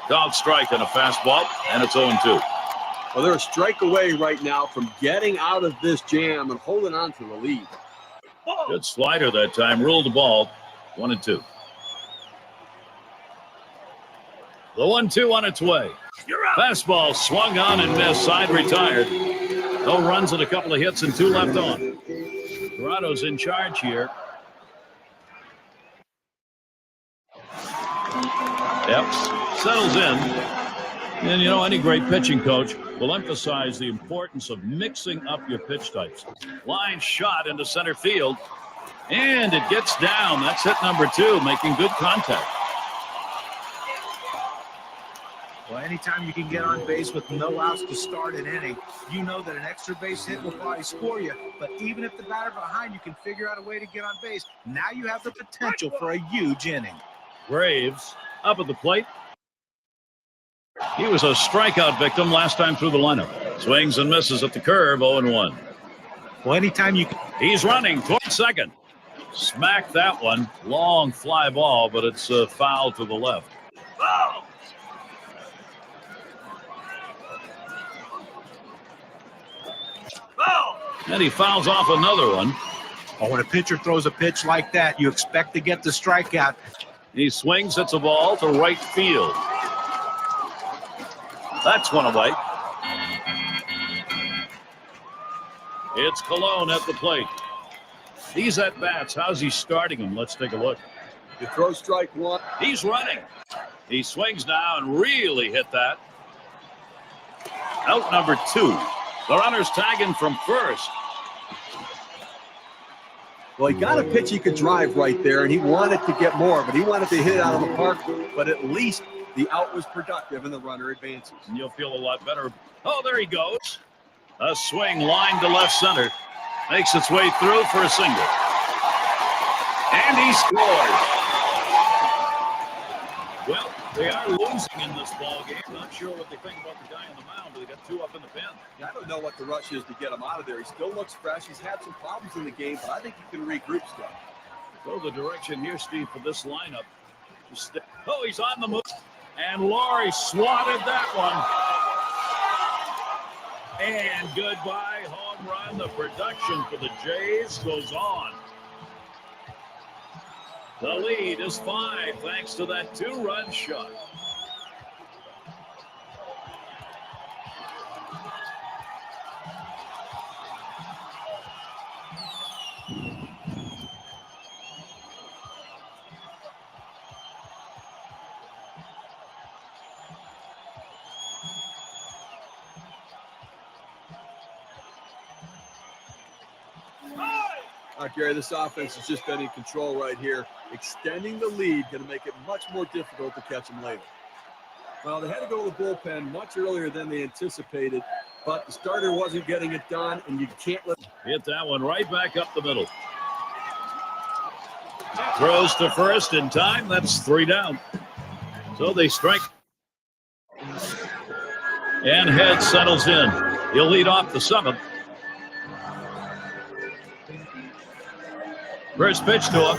Called strike on a fastball, and it's 0-2. Well, they're a strike away right now from getting out of this jam and holding on to the lead. Good slider that time. Ruled the ball. 1-2. The 1-2 on its way. Fastball swung on and missed. Side retired. No runs and a couple of hits and 2 left on. Toronto's in charge here. Yep, settles in. And, you know, any great pitching coach will emphasize the importance of mixing up your pitch types. Line shot into center field. And it gets down. That's hit number 2, making good contact. Well, anytime you can get on base with no outs to start an inning, you know that an extra base hit will probably score you. But even if the batter behind you can figure out a way to get on base, now you have the potential for a huge inning. Graves up at the plate. He was a strikeout victim last time through the lineup. Swings and misses at the curve, 0-1. Well, anytime you... He's running towards second. Smacked that one. Long fly ball, but it's foul to the left. Oh! And he fouls off another one. Oh, when a pitcher throws a pitch like that, you expect to get the strikeout. He swings, hits a ball to right field. That's one away. It's Colon at the plate. These at-bats, how's he starting them? Let's take a look. You throw strike 1. He's running. He swings now and really hit that. Out number 2. The runner's tagging from first. Well, he got a pitch he could drive right there, and he wanted to get more, but he wanted to hit it out of the park. But at least the out was productive, and the runner advances. And you'll feel a lot better. Oh, there he goes. A swing line to left center. Makes its way through for a single. And he scores. Well, they are losing in this ball game. Not sure what they think about the guy on the mound, but they got 2 up in the pen. I don't know what the rush is to get him out of there. He still looks fresh. He's had some problems in the game, but I think he can regroup stuff. So the direction here, Steve, for this lineup. Oh, he's on the move. And Laurie swatted that one. And goodbye, home run. The production for the Jays goes on. The lead is 5 thanks to that 2-run shot. Gary, this offense has just been in control right here. Extending the lead, going to make it much more difficult to catch them later. Well, they had to go to the bullpen much earlier than they anticipated, but the starter wasn't getting it done, and you can't let... Hit that one right back up the middle. Throws to first in time. That's 3 down. So they strike. And Head settles in. He'll lead off the 7th. First pitch to him.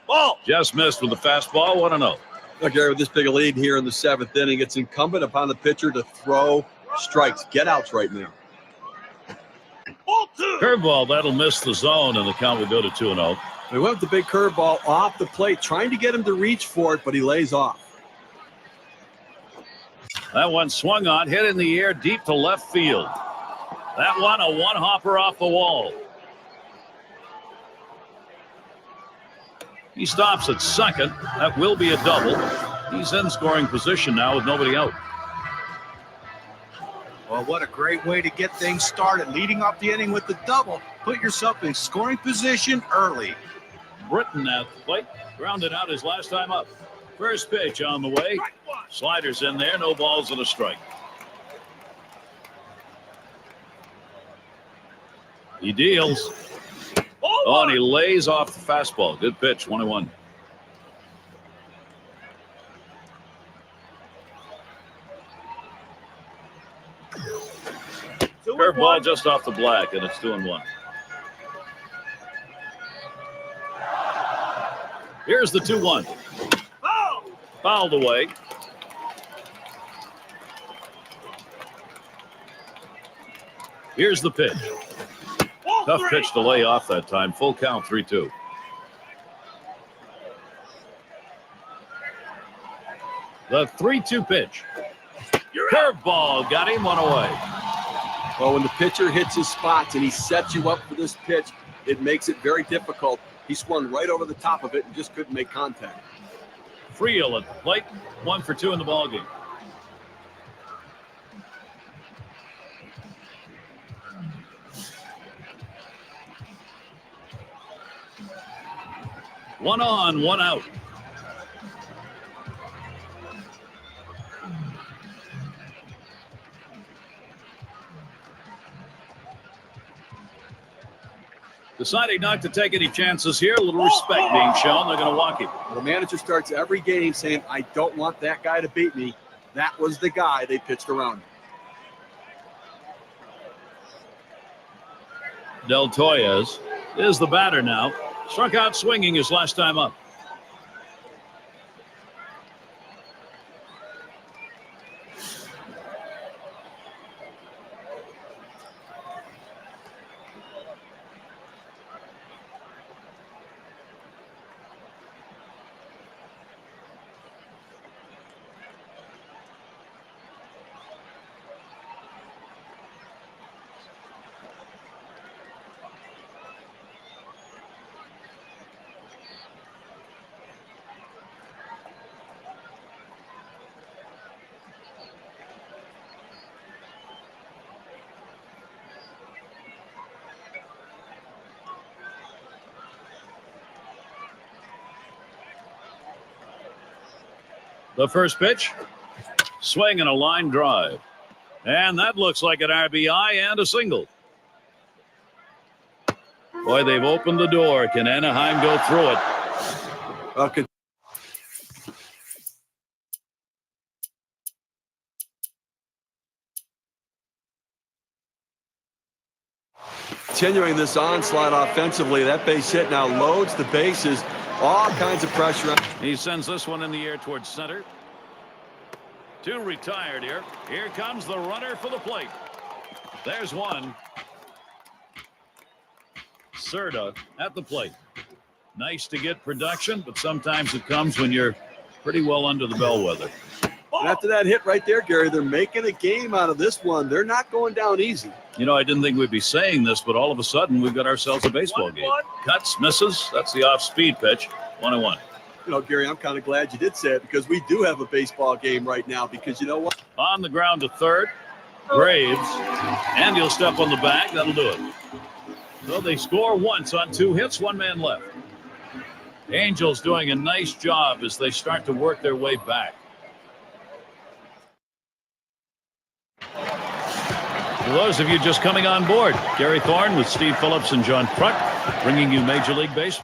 Ball. Just missed with the fastball. 1-0. Look, Gary, with this big a lead here in the 7th inning, it's incumbent upon the pitcher to throw strikes, get outs right now. Curveball, that'll miss the zone, and the count will go to 2-0. They went with the big curveball off the plate, trying to get him to reach for it, but he lays off. That one swung on, hit in the air deep to left field. That one, a one-hopper off the wall. He stops at second. That will be a double. He's in scoring position now with nobody out. Well, what a great way to get things started. Leading off the inning with the double. Put yourself in scoring position early. Britton at the plate. Grounded out his last time up. First pitch on the way. Sliders in there. No balls and a strike. He deals. Oh, and he lays off the fastball. Good pitch, 1-1. Curveball just off the black, and it's 2-1. Here's the 2-1. Fouled away. Here's the pitch. Tough pitch to lay off that time. Full count, 3-2. The 3-2 pitch. Curveball got him one away. Well, when the pitcher hits his spots and he sets you up for this pitch, it makes it very difficult. He swung right over the top of it and just couldn't make contact. Friel at the plate. 1 for 2 in the ballgame. One on, one out. Deciding not to take any chances here. A little respect being shown. They're going to walk him. The manager starts every game saying, I don't want that guy to beat me. That was the guy they pitched around. Del Toyes is the batter now. Struck out swinging his last time up. The first pitch, swing and a line drive. And that looks like an RBI and a single. Boy, they've opened the door. Can Anaheim go through it? Continuing this onslaught offensively, that base hit now loads the bases. All kinds of pressure. He sends this one in the air towards center. 2 retired here. Here comes the runner for the plate. There's one. Serta at the plate. Nice to get production, but sometimes it comes when you're pretty well under the bellwether. And after that hit right there, Gary, they're making a game out of this one. They're not going down easy. You know, I didn't think we'd be saying this, but all of a sudden we've got ourselves a baseball game. Cuts, misses. That's the off-speed pitch. 1-1. You know, Gary, I'm kind of glad you did say it because we do have a baseball game right now because you know what? On the ground to third. Graves. And he'll step on the bag. That'll do it. So they score once on 2 hits, 1 man left. Angels doing a nice job as they start to work their way back. For those of you just coming on board, Gary Thorne with Steve Phillips and John Kruk bringing you Major League Baseball.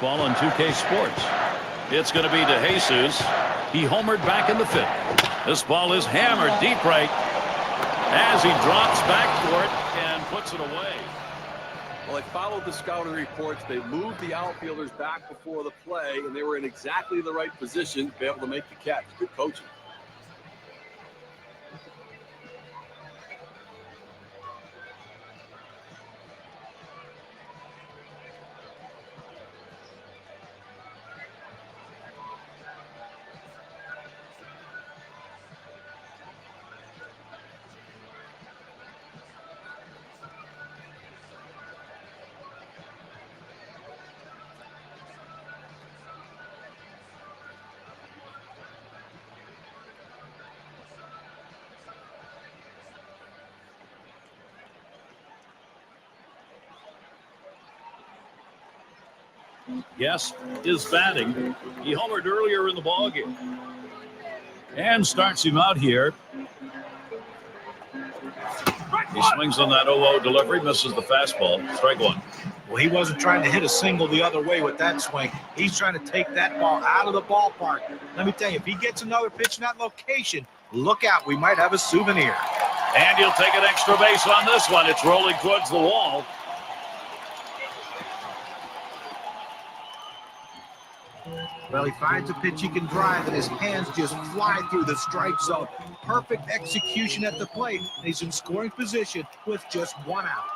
Ball on 2K Sports. It's going to be to Jesus. He homered back in the 5th. This ball is hammered deep right as he drops back for it and puts it away. Well, I followed the scouting reports. They moved the outfielders back before the play, and they were in exactly the right position to be able to make the catch. Good coaching. Yes, is batting. He homered earlier in the ballgame. And starts him out here. He swings on that 0-0 delivery, misses the fastball. Strike one. Well, he wasn't trying to hit a single the other way with that swing. He's trying to take that ball out of the ballpark. Let me tell you, if he gets another pitch in that location, look out. We might have a souvenir. And he'll take an extra base on this one. It's rolling towards the wall. Well, he finds a pitch he can drive, and his hands just fly through the strike zone. Perfect execution at the plate. And he's in scoring position with just one out.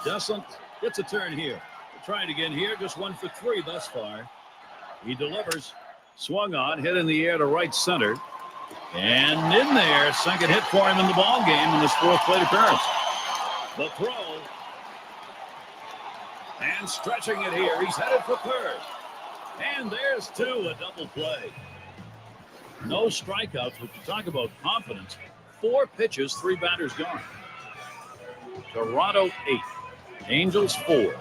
Justin gets a turn here. Trying again here, just 1 for 3 thus far. He delivers. Swung on, hit in the air to right center. And in there, second hit for him in the ball game in his 4th plate appearance. The throw. And stretching it here. He's headed for third. And there's 2, a double play. No strikeouts, but you talk about confidence. 4 pitches, 3 batters gone. Toronto 8, Angels 4.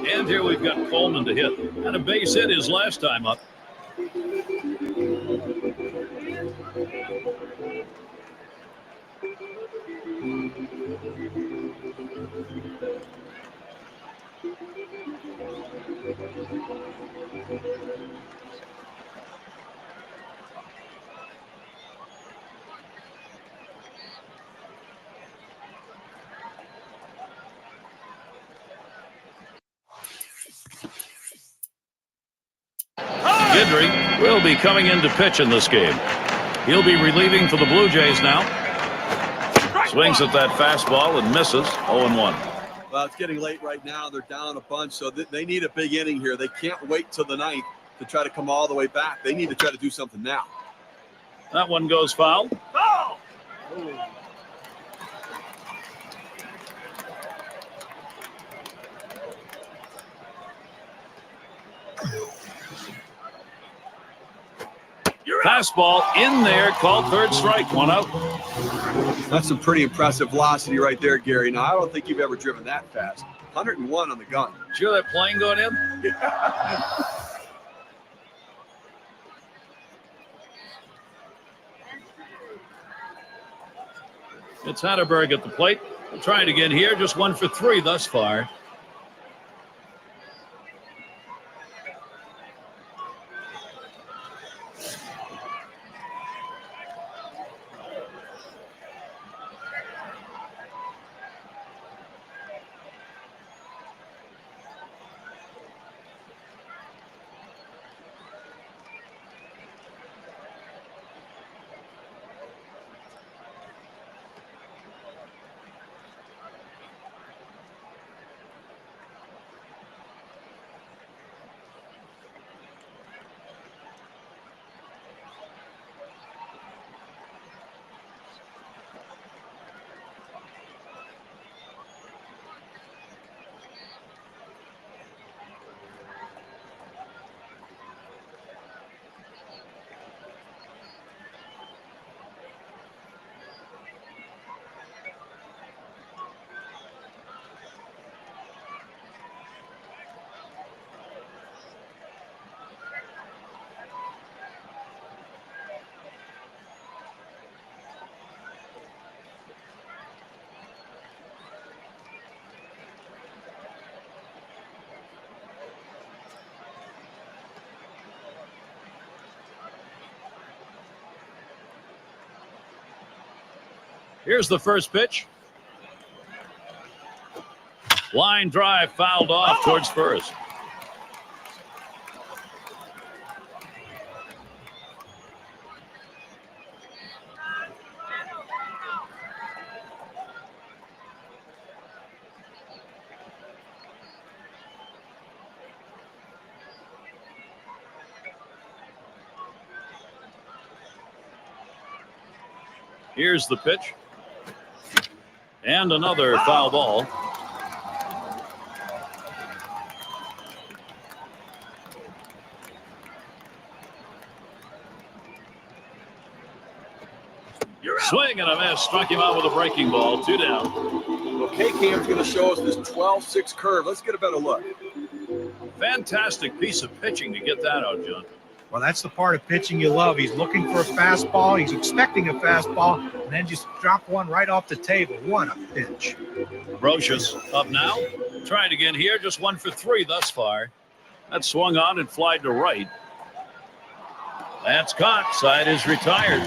And here we've got Coleman to hit. And a base hit his last time up. Guidry will be coming in to pitch in this game. He'll be relieving for the Blue Jays now. Swings at that fastball and misses. 0-1. Well, it's getting late right now. They're down a bunch, so they need a big inning here. They can't wait till the 9th to try to come all the way back. They need to try to do something now. That one goes foul. Oh! Fastball in there, called third strike, 1 out. That's some pretty impressive velocity right there, Gary. Now, I don't think you've ever driven that fast. 101 on the gun. Sure that plane going in? Yeah. It's Hatterberg at the plate. We'll try it again here. Just 1 for 3 thus far. Here's the first pitch. Line drive fouled off towards first. Here's the pitch. And another foul ball. Swing and a miss. Struck him out with a breaking ball. 2 down. Well, K-Cam's going to show us this 12-6 curve. Let's get a better look. Fantastic piece of pitching to get that out, John. Well, that's the part of pitching you love. He's looking for a fastball. He's expecting a fastball, and then just drop one right off the table. What a pitch. Brocious up now. Trying again here. Just 1 for 3 thus far. That swung on and flied to right. That's caught. Side is retired.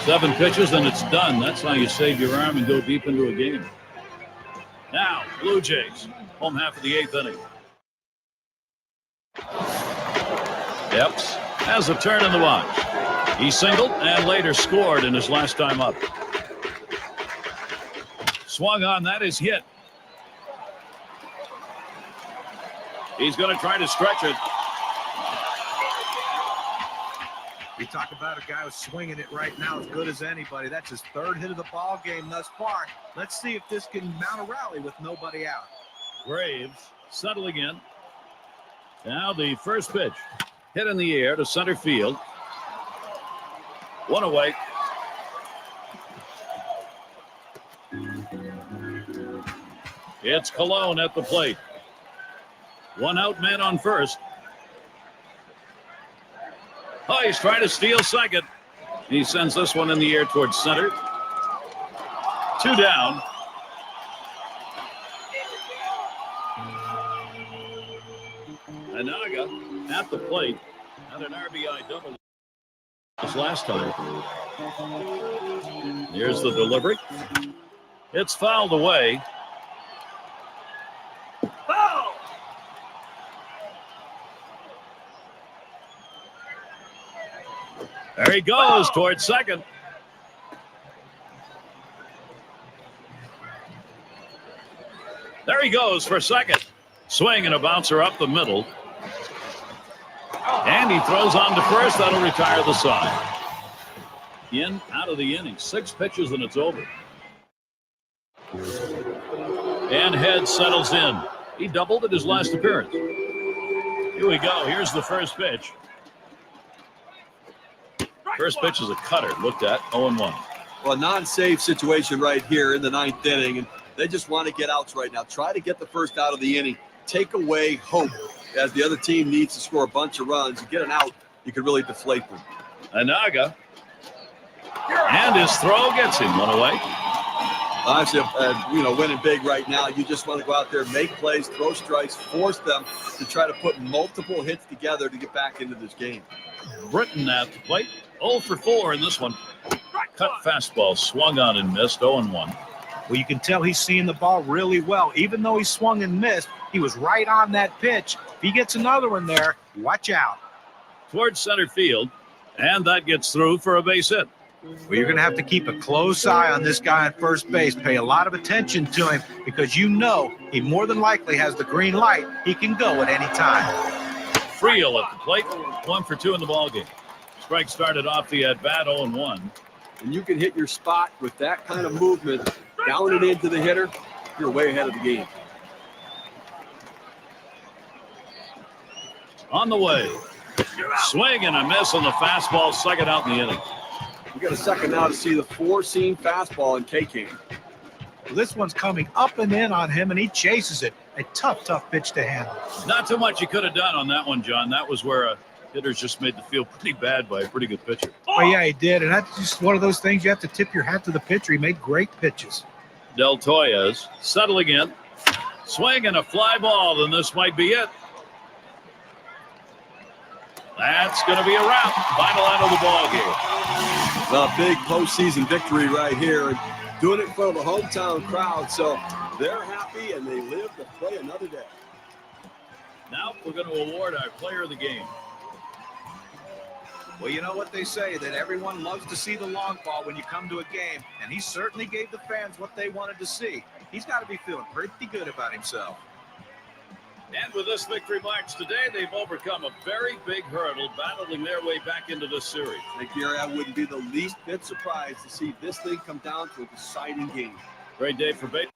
7 pitches and it's done. That's how you save your arm and go deep into a game. Now, Blue Jays. Home half of the 8th inning. Epps has a turn in the box. He singled and later scored in his last time up. Swung on, that is hit. He's going to try to stretch it. You talk about a guy who's swinging it right now as good as anybody. That's his 3rd hit of the ball game thus far. Let's see if this can mount a rally with nobody out. Graves settling in. Now the first pitch. Hit in the air to center field. 1 away. It's Colon at the plate. 1 out, man on first. Oh, he's trying to steal second. He sends this one in the air towards center. 2 down. Anaga at the plate. Had an RBI double this last time. Here's the delivery. It's fouled away. Foul! There he goes towards second. There he goes for second. Swing and a bouncer up the middle. And he throws on to first. That'll retire the side. In, out of the inning. 6 pitches and it's over. And Head settles in. He doubled at his last appearance. Here we go. Here's the first pitch. First pitch is a cutter. Looked at 0-1. Well, a non-save situation right here in the 9th inning, and they just want to get outs right now. Try to get the first out of the inning. Take away hope as the other team needs to score a bunch of runs. You get an out, you can really deflate them. Anaga. And his throw gets him 1 away. Obviously, winning big right now, you just want to go out there, make plays, throw strikes, force them to try to put multiple hits together to get back into this game. Britton at the plate. 0 for 4 in this one. Cut fastball, swung on and missed. 0-1. Well, you can tell he's seeing the ball really well. Even though he swung and missed, he was right on that pitch. If he gets another one there, watch out. Towards center field, and that gets through for a base hit. Well, you're going to have to keep a close eye on this guy at first base. Pay a lot of attention to him because you know he more than likely has the green light. He can go at any time. Friel at the plate. 1 for 2 in the ballgame. Strike started off the at-bat 0-1. And you can hit your spot with that kind of movement down and into the hitter. You're way ahead of the game. On the way. Swing and a miss on the fastball. Second out in the inning. We got a second now to see the 4-seam fastball in K-Cam. Well, this one's coming up and in on him, and he chases it. A tough pitch to handle. Not too much you could have done on that one, John. That was where a hitter's just made the field pretty bad by a pretty good pitcher. Oh, yeah, he did. And that's just one of those things you have to tip your hat to the pitcher. He made great pitches. Del Toyas settling in. Swing and a fly ball, and this might be it. That's going to be a wrap. Final out of the ball game. A big postseason victory right here. doing it for the hometown crowd. So they're happy and they live to play another day. Now we're going to award our player of the game. Well, you know what they say, that everyone loves to see the long ball when you come to a game, and he certainly gave the fans what they wanted to see. He's got to be feeling pretty good about himself. And with this victory march today, they've overcome a very big hurdle, battling their way back into this series. And Gary, I wouldn't be the least bit surprised to see this thing come down to a deciding game. Great day for baseball.